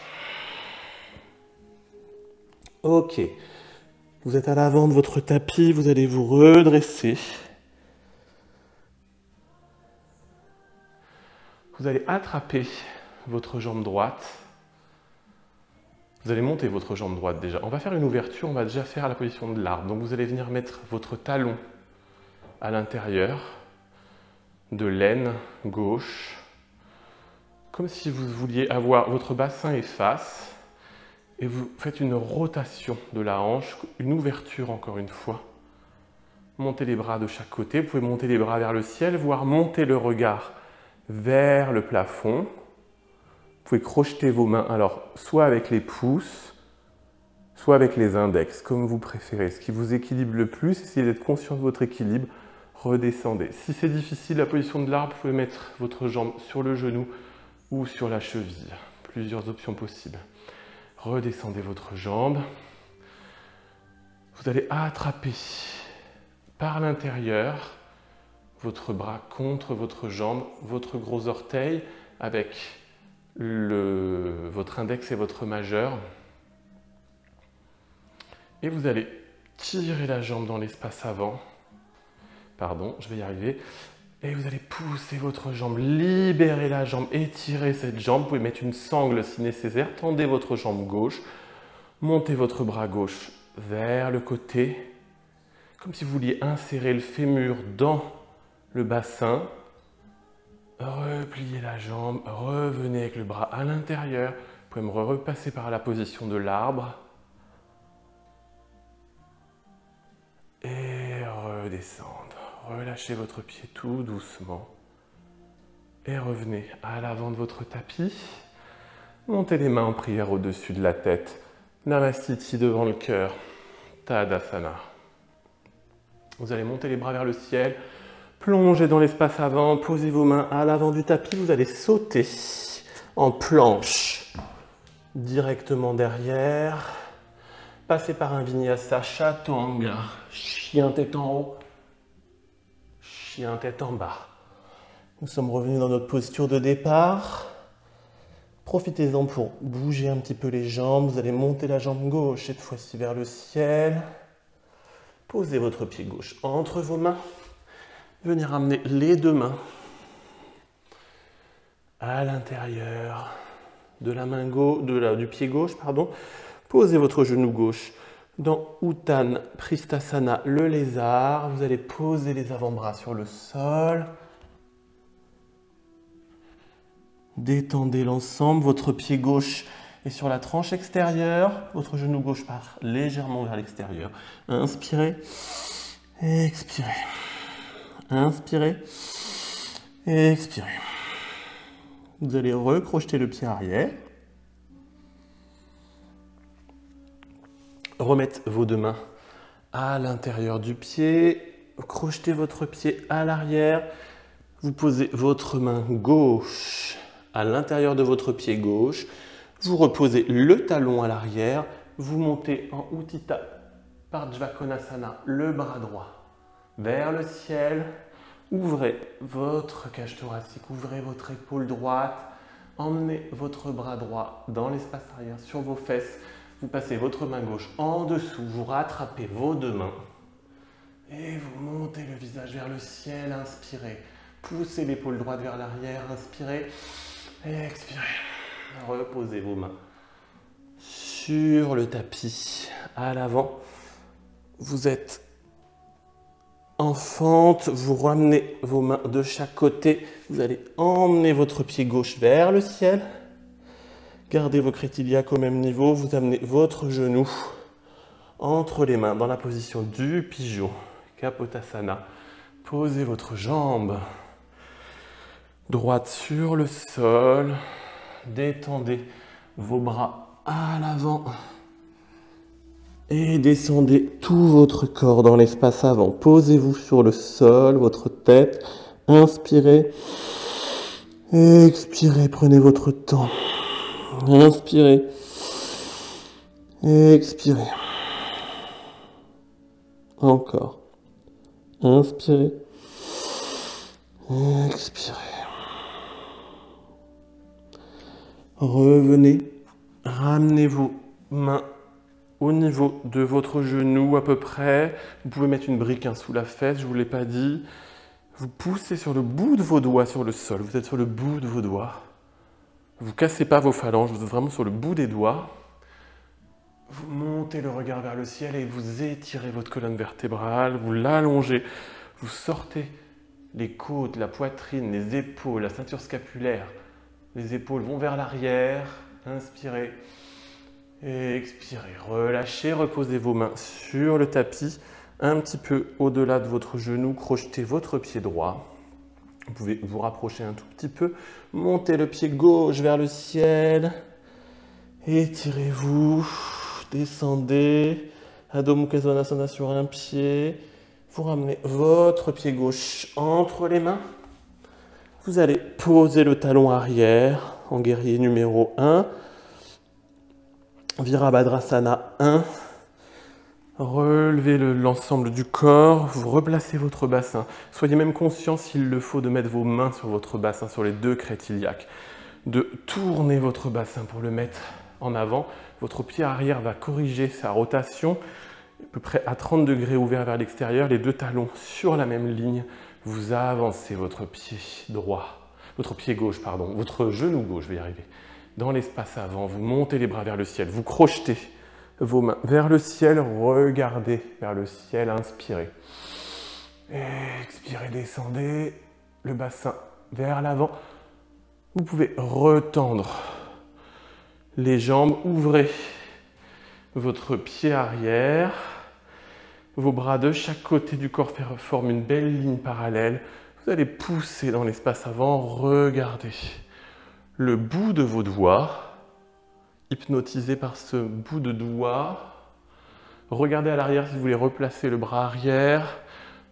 Ok. Vous êtes à l'avant de votre tapis, vous allez vous redresser. Vous allez attraper votre jambe droite. Vous allez monter votre jambe droite déjà. On va faire une ouverture, on va déjà faire la position de l'arbre. Donc vous allez venir mettre votre talon à l'intérieur de l'aine gauche. Comme si vous vouliez avoir votre bassin efface. Et vous faites une rotation de la hanche, une ouverture encore une fois. Montez les bras de chaque côté. Vous pouvez monter les bras vers le ciel, voire monter le regard vers le plafond. Vous pouvez crocheter vos mains, alors soit avec les pouces, soit avec les index, comme vous préférez. Ce qui vous équilibre le plus, essayez d'être conscient de votre équilibre. Redescendez. Si c'est difficile, la position de l'arbre, vous pouvez mettre votre jambe sur le genou ou sur la cheville. Plusieurs options possibles. Redescendez votre jambe. Vous allez attraper par l'intérieur votre bras contre votre jambe, votre gros orteil avec votre index et votre majeur. Et vous allez tirer la jambe dans l'espace avant. Pardon, je vais y arriver. Et vous allez pousser votre jambe, libérer la jambe, étirer cette jambe. Vous pouvez mettre une sangle si nécessaire. Tendez votre jambe gauche. Montez votre bras gauche vers le côté. Comme si vous vouliez insérer le fémur dans le bassin. Repliez la jambe. Revenez avec le bras à l'intérieur. Vous pouvez me repasser par la position de l'arbre. Et redescendre. Relâchez votre pied tout doucement. Et revenez à l'avant de votre tapis. Montez les mains en prière au-dessus de la tête. Namastiti devant le cœur. Tadasana. Vous allez monter les bras vers le ciel, plonger dans l'espace avant, posez vos mains à l'avant du tapis, vous allez sauter en planche directement derrière, passez par un vinyasa chaturanga, chien tête en haut, chien tête en bas. Nous sommes revenus dans notre posture de départ. Profitez-en pour bouger un petit peu les jambes. Vous allez monter la jambe gauche, cette fois-ci vers le ciel. Posez votre pied gauche entre vos mains. Venez ramener les deux mains à l'intérieur de la main gauche, du pied gauche, pardon. Posez votre genou gauche dans Uttanasana Pristhasana, le lézard. Vous allez poser les avant-bras sur le sol. Détendez l'ensemble, votre pied gauche est sur la tranche extérieure, votre genou gauche part légèrement vers l'extérieur. Inspirez, expirez. Inspirez, expirez. Vous allez recrocheter le pied arrière. Remettre vos deux mains à l'intérieur du pied. Crochetez votre pied à l'arrière. Vous posez votre main gauche à l'intérieur de votre pied gauche, vous reposez le talon à l'arrière, vous montez en Utthita Parjvakonasana, le bras droit vers le ciel, ouvrez votre cage thoracique, ouvrez votre épaule droite, emmenez votre bras droit dans l'espace arrière sur vos fesses, vous passez votre main gauche en dessous, vous rattrapez vos deux mains et vous montez le visage vers le ciel, inspirez, poussez l'épaule droite vers l'arrière, inspirez. Et expirez. Reposez vos mains sur le tapis à l'avant. Vous êtes en fente. Vous ramenez vos mains de chaque côté. Vous allez emmener votre pied gauche vers le ciel. Gardez vos crêtes iliaques au même niveau. Vous amenez votre genou entre les mains dans la position du pigeon. Kapotasana. Posez votre jambe droite sur le sol, détendez vos bras à l'avant et descendez tout votre corps dans l'espace avant. Posez-vous sur le sol, votre tête, inspirez, expirez, prenez votre temps, inspirez, expirez, encore, inspirez, expirez. Revenez, ramenez vos mains au niveau de votre genou à peu près. Vous pouvez mettre une brique sous la fesse, je ne vous l'ai pas dit. Vous poussez sur le bout de vos doigts sur le sol. Vous êtes sur le bout de vos doigts. Vous ne cassez pas vos phalanges, vous êtes vraiment sur le bout des doigts. Vous montez le regard vers le ciel et vous étirez votre colonne vertébrale. Vous l'allongez. Vous sortez les côtes, la poitrine, les épaules, la ceinture scapulaire. Les épaules vont vers l'arrière, inspirez et expirez. Relâchez, reposez vos mains sur le tapis, un petit peu au-delà de votre genou, crochetez votre pied droit. Vous pouvez vous rapprocher un tout petit peu, montez le pied gauche vers le ciel, étirez-vous, descendez, Adho Mukha Svanasana sur un pied, vous ramenez votre pied gauche entre les mains. Vous allez poser le talon arrière en guerrier numéro 1. Virabhadrasana 1. Relevez l'ensemble du corps. Vous replacez votre bassin. Soyez même conscient, s'il le faut, de mettre vos mains sur votre bassin, sur les deux crêtes iliaques. De tourner votre bassin pour le mettre en avant. Votre pied arrière va corriger sa rotation, à peu près à 30 degrés ouvert vers l'extérieur. Les deux talons sur la même ligne. Vous avancez votre pied droit, votre pied gauche, pardon, votre genou gauche, je vais y arriver, dans l'espace avant. Vous montez les bras vers le ciel, vous crochetez vos mains vers le ciel, regardez vers le ciel, inspirez. Expirez, descendez, le bassin vers l'avant. Vous pouvez retendre les jambes, ouvrez votre pied arrière. Vos bras de chaque côté du corps forment une belle ligne parallèle. Vous allez pousser dans l'espace avant, regardez le bout de vos doigts, hypnotisé par ce bout de doigt. Regardez à l'arrière si vous voulez replacer le bras arrière.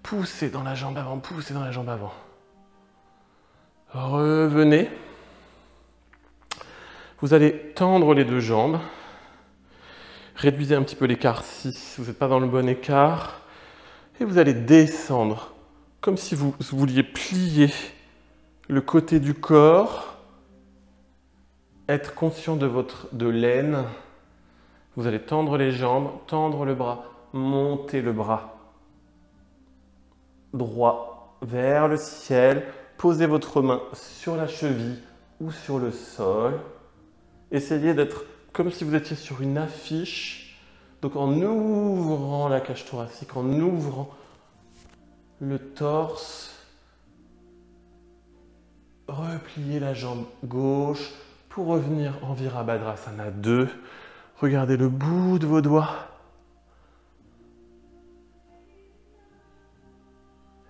Poussez dans la jambe avant, poussez dans la jambe avant. Revenez. Vous allez tendre les deux jambes. Réduisez un petit peu l'écart si vous n'êtes pas dans le bon écart. Et vous allez descendre, comme si vous vouliez plier le côté du corps. Être conscient de l'aine. Vous allez tendre les jambes, tendre le bras, monter le bras droit vers le ciel. Posez votre main sur la cheville ou sur le sol. Essayez d'être comme si vous étiez sur une affiche. Donc en ouvrant la cage thoracique, en ouvrant le torse. Repliez la jambe gauche pour revenir en Virabhadrasana 2. Regardez le bout de vos doigts.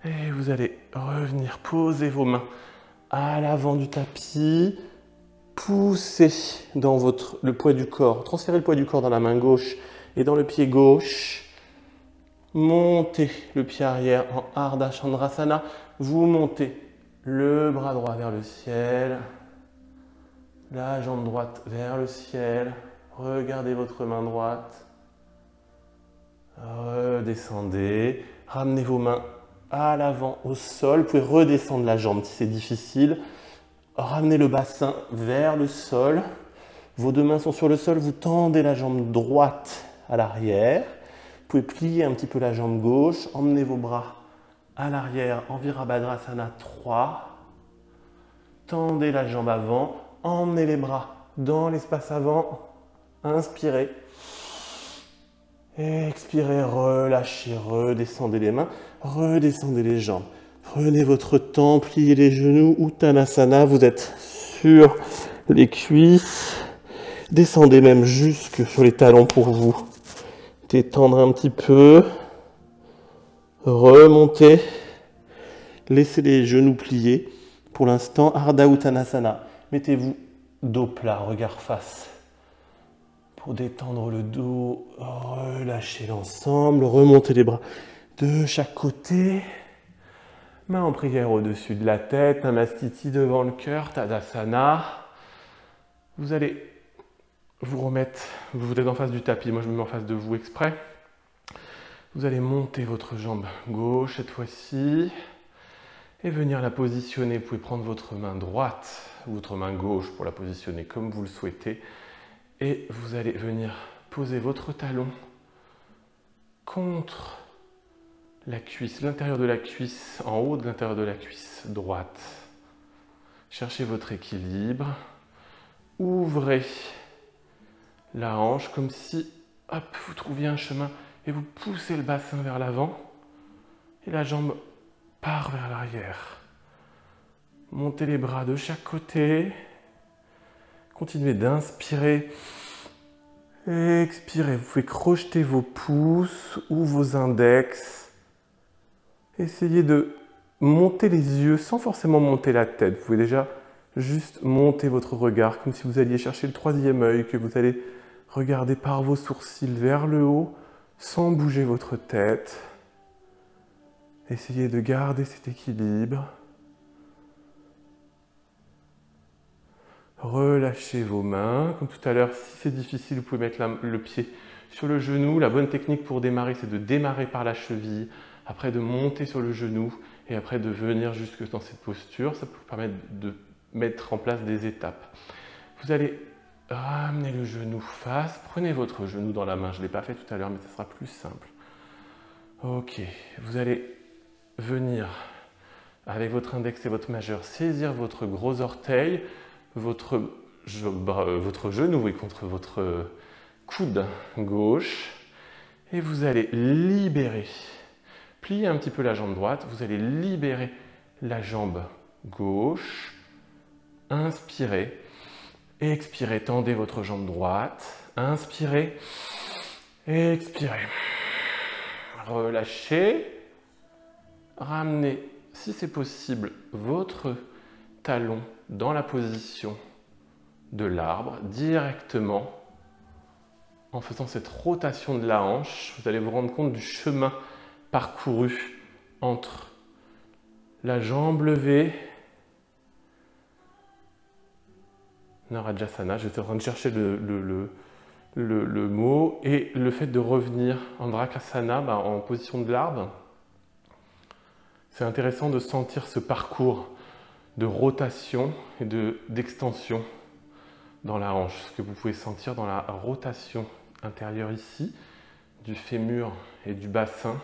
Et vous allez revenir poser vos mains à l'avant du tapis. Poussez dans le poids du corps. Transférez le poids du corps dans la main gauche et dans le pied gauche. Montez le pied arrière en Ardha Chandrasana. Vous montez le bras droit vers le ciel. La jambe droite vers le ciel. Regardez votre main droite. Redescendez. Ramenez vos mains à l'avant au sol. Vous pouvez redescendre la jambe si c'est difficile. Ramenez le bassin vers le sol. Vos deux mains sont sur le sol. Vous tendez la jambe droite à l'arrière. Vous pouvez plier un petit peu la jambe gauche. Emmenez vos bras à l'arrière en Virabhadrasana 3. Tendez la jambe avant. Emmenez les bras dans l'espace avant. Inspirez. Expirez, relâchez, redescendez les mains, redescendez les jambes. Prenez votre temps, pliez les genoux, Uttanasana, vous êtes sur les cuisses. Descendez même jusque sur les talons pour vous détendre un petit peu. Remontez. Laissez les genoux pliés. Pour l'instant, Ardha Uttanasana. Mettez-vous dos plat, regard face. Pour détendre le dos, relâchez l'ensemble, remontez les bras de chaque côté. Main en prière au-dessus de la tête, Namastiti devant le cœur, Tadasana. Vous allez vous remettre, vous êtes en face du tapis, moi je me mets en face de vous exprès. Vous allez monter votre jambe gauche cette fois-ci et venir la positionner. Vous pouvez prendre votre main droite ou votre main gauche pour la positionner comme vous le souhaitez. Et vous allez venir poser votre talon contre la cuisse, l'intérieur de la cuisse, en haut de l'intérieur de la cuisse droite. Cherchez votre équilibre. Ouvrez la hanche comme si hop, vous trouviez un chemin et vous poussez le bassin vers l'avant et la jambe part vers l'arrière. Montez les bras de chaque côté. Continuez d'inspirer. Expirez. Vous pouvez crocheter vos pouces ou vos index. Essayez de monter les yeux sans forcément monter la tête. Vous pouvez déjà juste monter votre regard comme si vous alliez chercher le troisième œil, que vous allez regarder par vos sourcils vers le haut sans bouger votre tête. Essayez de garder cet équilibre. Relâchez vos mains. Comme tout à l'heure, si c'est difficile, vous pouvez mettre le pied sur le genou. La bonne technique pour démarrer, c'est de démarrer par la cheville, après de monter sur le genou et après de venir jusque dans cette posture. Ça peut vous permettre de mettre en place des étapes. Vous allez ramener le genou face. Prenez votre genou dans la main. Je ne l'ai pas fait tout à l'heure, mais ça sera plus simple. Ok. Vous allez venir avec votre index et votre majeur saisir votre gros orteil. Votre genou est contre votre coude gauche et vous allez libérer. Pliez un petit peu la jambe droite, vous allez libérer la jambe gauche. Inspirez, expirez, tendez votre jambe droite. Inspirez, expirez. Relâchez. Ramenez, si c'est possible, votre talon dans la position de l'arbre, directement, en faisant cette rotation de la hanche, vous allez vous rendre compte du chemin parcouru entre la jambe levée, Narajasana, j'étais en train de chercher le mot, et le fait de revenir en Drakasana, en position de l'arbre. C'est intéressant de sentir ce parcours de rotation et d'extension dans la hanche, ce que vous pouvez sentir dans la rotation intérieure ici, du fémur et du bassin,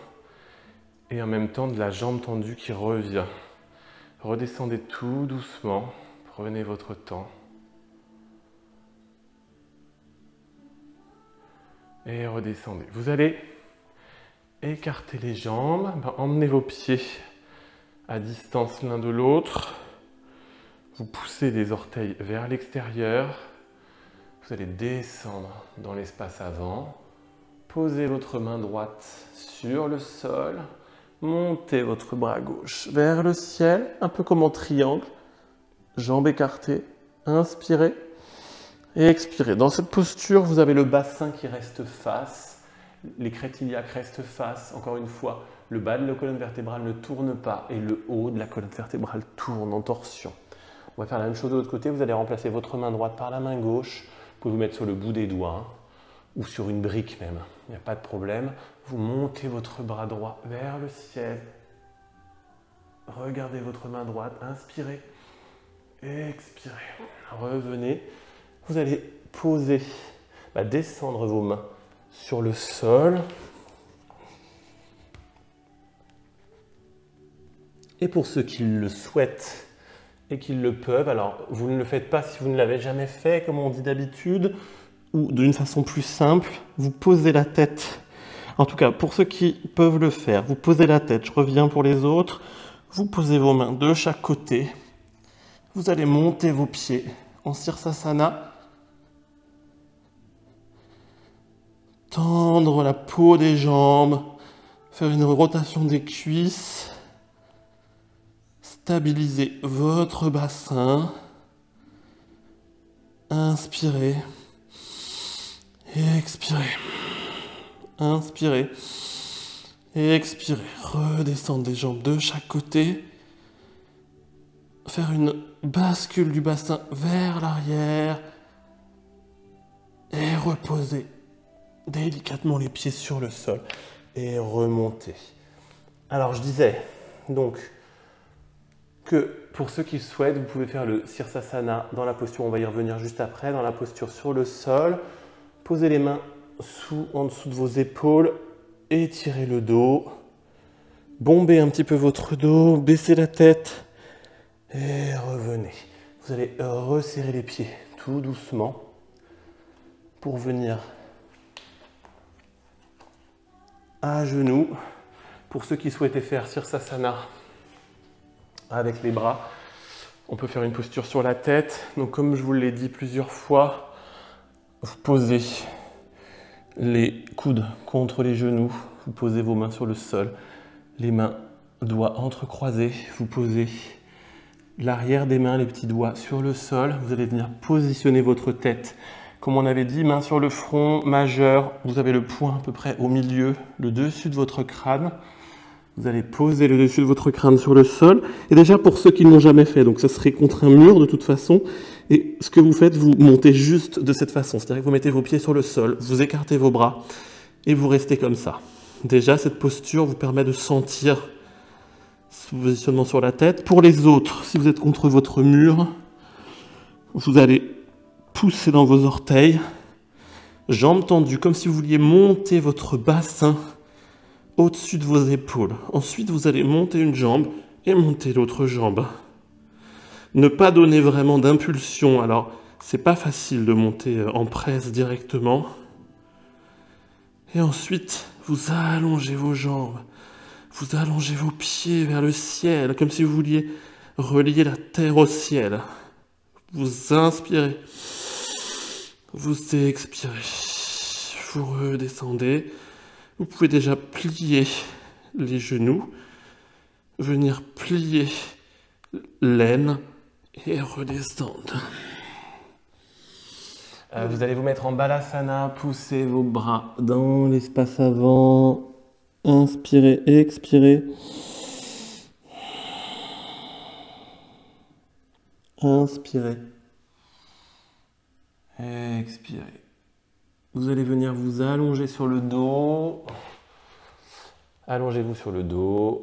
et en même temps de la jambe tendue qui revient. Redescendez tout doucement, prenez votre temps. Et redescendez. Vous allez écarter les jambes, emmenez vos pieds à distance l'un de l'autre. Vous poussez les orteils vers l'extérieur. Vous allez descendre dans l'espace avant. Posez votre main droite sur le sol. Montez votre bras gauche vers le ciel, un peu comme en triangle. Jambes écartées. Inspirez et expirez. Dans cette posture, vous avez le bassin qui reste face. Les crêtes iliaques restent face. Encore une fois, le bas de la colonne vertébrale ne tourne pas et le haut de la colonne vertébrale tourne en torsion. On va faire la même chose de l'autre côté. Vous allez remplacer votre main droite par la main gauche. Vous pouvez vous mettre sur le bout des doigts ou sur une brique même. Il n'y a pas de problème. Vous montez votre bras droit vers le ciel. Regardez votre main droite. Inspirez. Expirez. Revenez. Vous allez poser, descendre vos mains sur le sol. Et pour ceux qui le souhaitent et qui le peuvent, alors vous ne le faites pas si vous ne l'avez jamais fait, comme on dit d'habitude, ou d'une façon plus simple, vous posez la tête. En tout cas, pour ceux qui peuvent le faire, vous posez la tête. Je reviens pour les autres. Vous posez vos mains de chaque côté. Vous allez monter vos pieds en Sirsasana. Tendre la peau des jambes. Faire une rotation des cuisses. Stabilisez votre bassin. Inspirez. Et expirez. Inspirez. Et expirez. Redescendez les jambes de chaque côté. Faire une bascule du bassin vers l'arrière. Et reposer délicatement les pieds sur le sol. Et remonter. Alors je disais donc que pour ceux qui le souhaitent, vous pouvez faire le Sirsasana dans la posture, on va y revenir juste après, dans la posture sur le sol. Posez les mains en dessous de vos épaules, étirez le dos, bombez un petit peu votre dos, baissez la tête et revenez. Vous allez resserrer les pieds tout doucement pour venir à genoux. Pour ceux qui souhaitaient faire Sirsasana avec les bras, on peut faire une posture sur la tête. Donc comme je vous l'ai dit plusieurs fois, vous posez les coudes contre les genoux, vous posez vos mains sur le sol, les mains, doigts entrecroisés, vous posez l'arrière des mains, les petits doigts sur le sol, vous allez venir positionner votre tête. Comme on avait dit, main sur le front, majeur, vous avez le poing à peu près au milieu, le dessus de votre crâne. Vous allez poser le dessus de votre crâne sur le sol. Et déjà, pour ceux qui ne l'ont jamais fait, donc ça serait contre un mur de toute façon. Et ce que vous faites, vous montez juste de cette façon. C'est-à-dire que vous mettez vos pieds sur le sol, vous écartez vos bras et vous restez comme ça. Déjà, cette posture vous permet de sentir ce positionnement sur la tête. Pour les autres, si vous êtes contre votre mur, vous allez pousser dans vos orteils, jambes tendues, comme si vous vouliez monter votre bassin au-dessus de vos épaules. Ensuite, vous allez monter une jambe et monter l'autre jambe. Ne pas donner vraiment d'impulsion. Alors, c'est pas facile de monter en presse directement. Et ensuite, vous allongez vos jambes. Vous allongez vos pieds vers le ciel, comme si vous vouliez relier la terre au ciel. Vous inspirez. Vous expirez. Vous redescendez. Vous pouvez déjà plier les genoux, venir plier l'aine et redescendre. Vous allez vous mettre en Balasana, poussez vos bras dans l'espace avant, inspirez, expirez. Inspirez. Expirez. Vous allez venir vous allonger sur le dos. Allongez-vous sur le dos.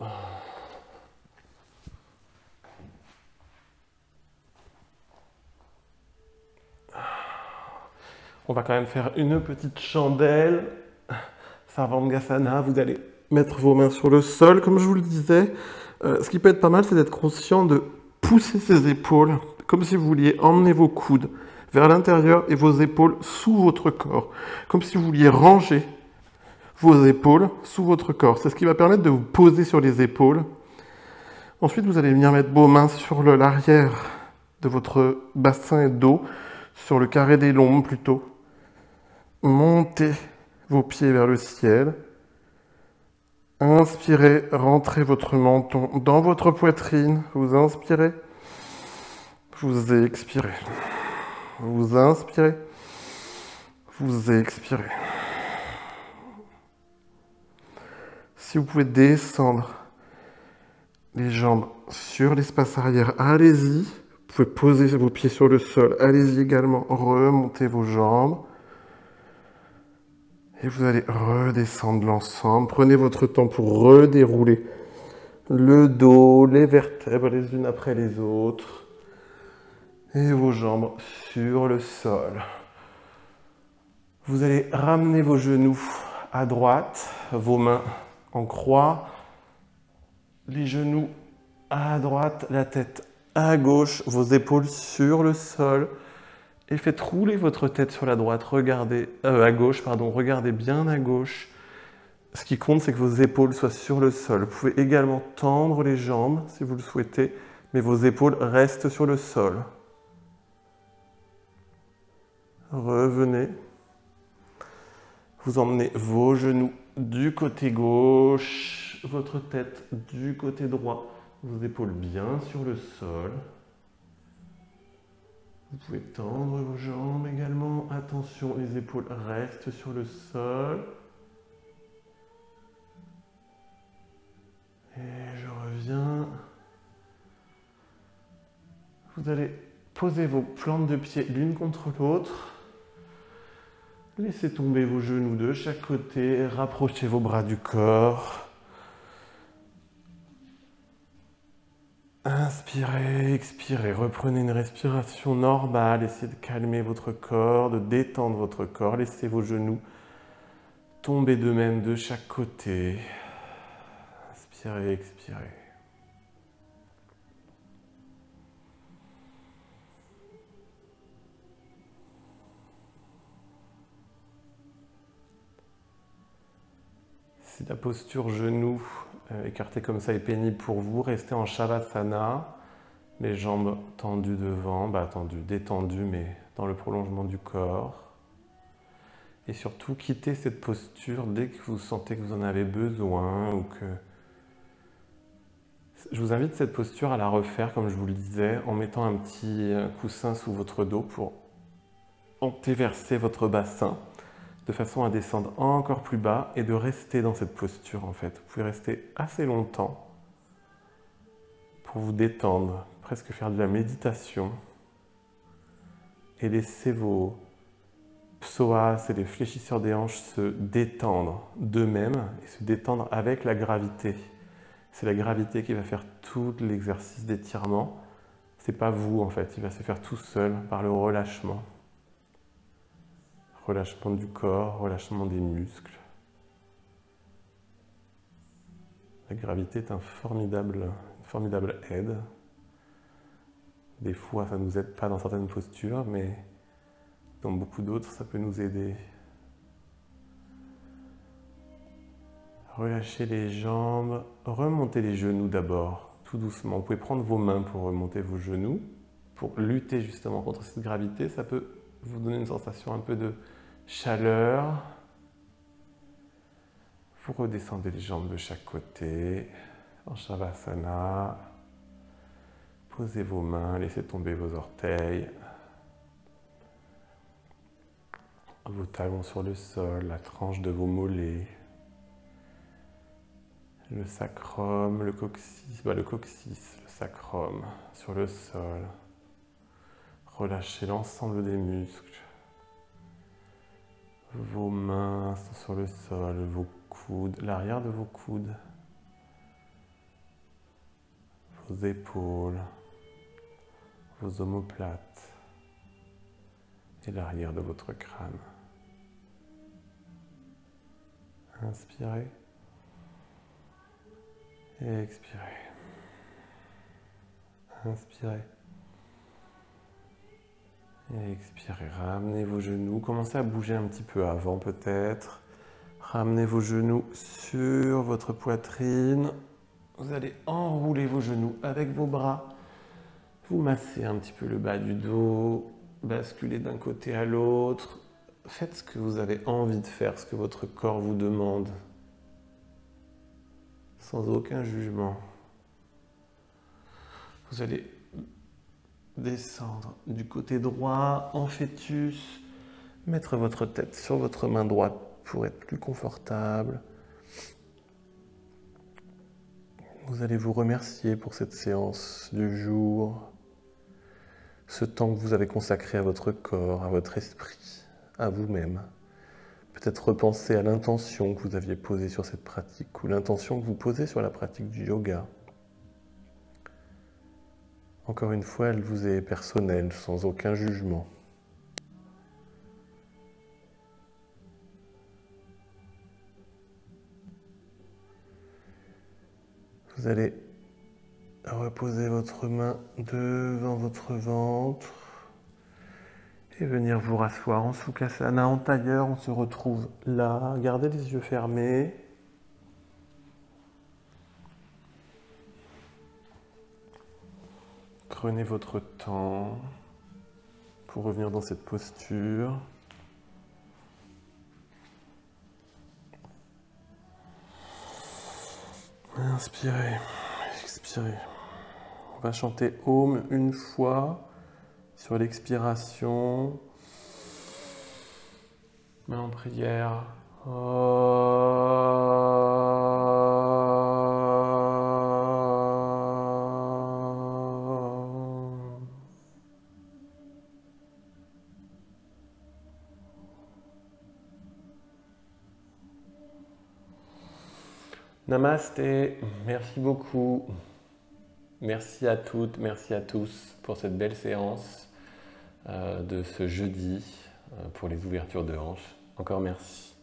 On va quand même faire une petite chandelle. Sarvangasana, vous allez mettre vos mains sur le sol, comme je vous le disais. Ce qui peut être pas mal, c'est d'être conscient de pousser ses épaules, comme si vous vouliez emmener vos coudes vers l'intérieur et vos épaules sous votre corps, comme si vous vouliez ranger vos épaules sous votre corps. C'est ce qui va permettre de vous poser sur les épaules. Ensuite, vous allez venir mettre vos mains sur l'arrière de votre bassin et dos, sur le carré des lombes plutôt. Montez vos pieds vers le ciel. Inspirez, rentrez votre menton dans votre poitrine. Vous inspirez. Vous expirez. Vous inspirez. Vous expirez. Si vous pouvez descendre les jambes sur l'espace arrière, allez-y. Vous pouvez poser vos pieds sur le sol. Allez-y également. Remontez vos jambes. Et vous allez redescendre l'ensemble. Prenez votre temps pour redérouler le dos, les vertèbres les unes après les autres. Et vos jambes sur le sol. Vous allez ramener vos genoux à droite, vos mains en croix. Les genoux à droite, la tête à gauche, vos épaules sur le sol. Et faites rouler votre tête sur la droite, regardez à gauche, regardez bien à gauche. Ce qui compte, c'est que vos épaules soient sur le sol. Vous pouvez également tendre les jambes si vous le souhaitez, mais vos épaules restent sur le sol. Revenez. Vous emmenez vos genoux du côté gauche, votre tête du côté droit, vos épaules bien sur le sol. Vous pouvez tendre vos jambes également. Attention, les épaules restent sur le sol. Et je reviens. Vous allez poser vos plantes de pied l'une contre l'autre. Laissez tomber vos genoux de chaque côté. Rapprochez vos bras du corps. Inspirez, expirez, reprenez une respiration normale, essayez de calmer votre corps, de détendre votre corps, laissez vos genoux tomber d'eux-mêmes de chaque côté. Inspirez, expirez. Si la posture genou écartée comme ça est pénible pour vous, restez en Shavasana, les jambes tendues devant, tendues, détendues, mais dans le prolongement du corps. Et surtout, quittez cette posture dès que vous sentez que vous en avez besoin ou que... Je vous invite cette posture à la refaire, comme je vous le disais, en mettant un petit coussin sous votre dos pour antéverser votre bassin, de façon à descendre encore plus bas et de rester dans cette posture en fait. Vous pouvez rester assez longtemps pour vous détendre, presque faire de la méditation et laisser vos psoas et les fléchisseurs des hanches se détendre d'eux-mêmes et se détendre avec la gravité. C'est la gravité qui va faire tout l'exercice d'étirement. C'est pas vous en fait, il va se faire tout seul par le relâchement. Relâchement du corps, relâchement des muscles. La gravité est une formidable aide. Des fois, ça ne nous aide pas dans certaines postures, mais dans beaucoup d'autres, ça peut nous aider. Relâchez les jambes, remontez les genoux d'abord, tout doucement. Vous pouvez prendre vos mains pour remonter vos genoux, pour lutter justement contre cette gravité. Ça peut vous donner une sensation un peu de chaleur. Vous redescendez les jambes de chaque côté, en Shavasana. Posez vos mains, laissez tomber vos orteils. Vos talons sur le sol, la tranche de vos mollets. Le sacrum, le coccyx, le sacrum sur le sol. Relâchez l'ensemble des muscles. Vos mains sont sur le sol, vos coudes, l'arrière de vos coudes. Vos épaules, vos omoplates et l'arrière de votre crâne. Inspirez et expirez. Inspirez et expirez. Ramenez vos genoux. Commencez à bouger un petit peu avant peut-être. Ramenez vos genoux sur votre poitrine. Vous allez enrouler vos genoux avec vos bras. Vous massez un petit peu le bas du dos. Basculez d'un côté à l'autre. Faites ce que vous avez envie de faire, ce que votre corps vous demande. Sans aucun jugement. Vous allez descendre du côté droit en fœtus. Mettre votre tête sur votre main droite pour être plus confortable. Vous allez vous remercier pour cette séance du jour. Ce temps que vous avez consacré à votre corps, à votre esprit, à vous-même. Peut-être repenser à l'intention que vous aviez posée sur cette pratique ou l'intention que vous posez sur la pratique du yoga. Encore une fois, elle vous est personnelle, sans aucun jugement. Vous allez reposer votre main devant votre ventre et venir vous rasseoir en Sukhasana, en tailleur. On se retrouve là. Gardez les yeux fermés. Prenez votre temps pour revenir dans cette posture. Inspirez, expirez. On va chanter Om une fois sur l'expiration. Main en prière. Namasté, merci beaucoup. Merci à toutes, merci à tous pour cette belle séance de ce jeudi pour les ouvertures de hanches. Encore merci.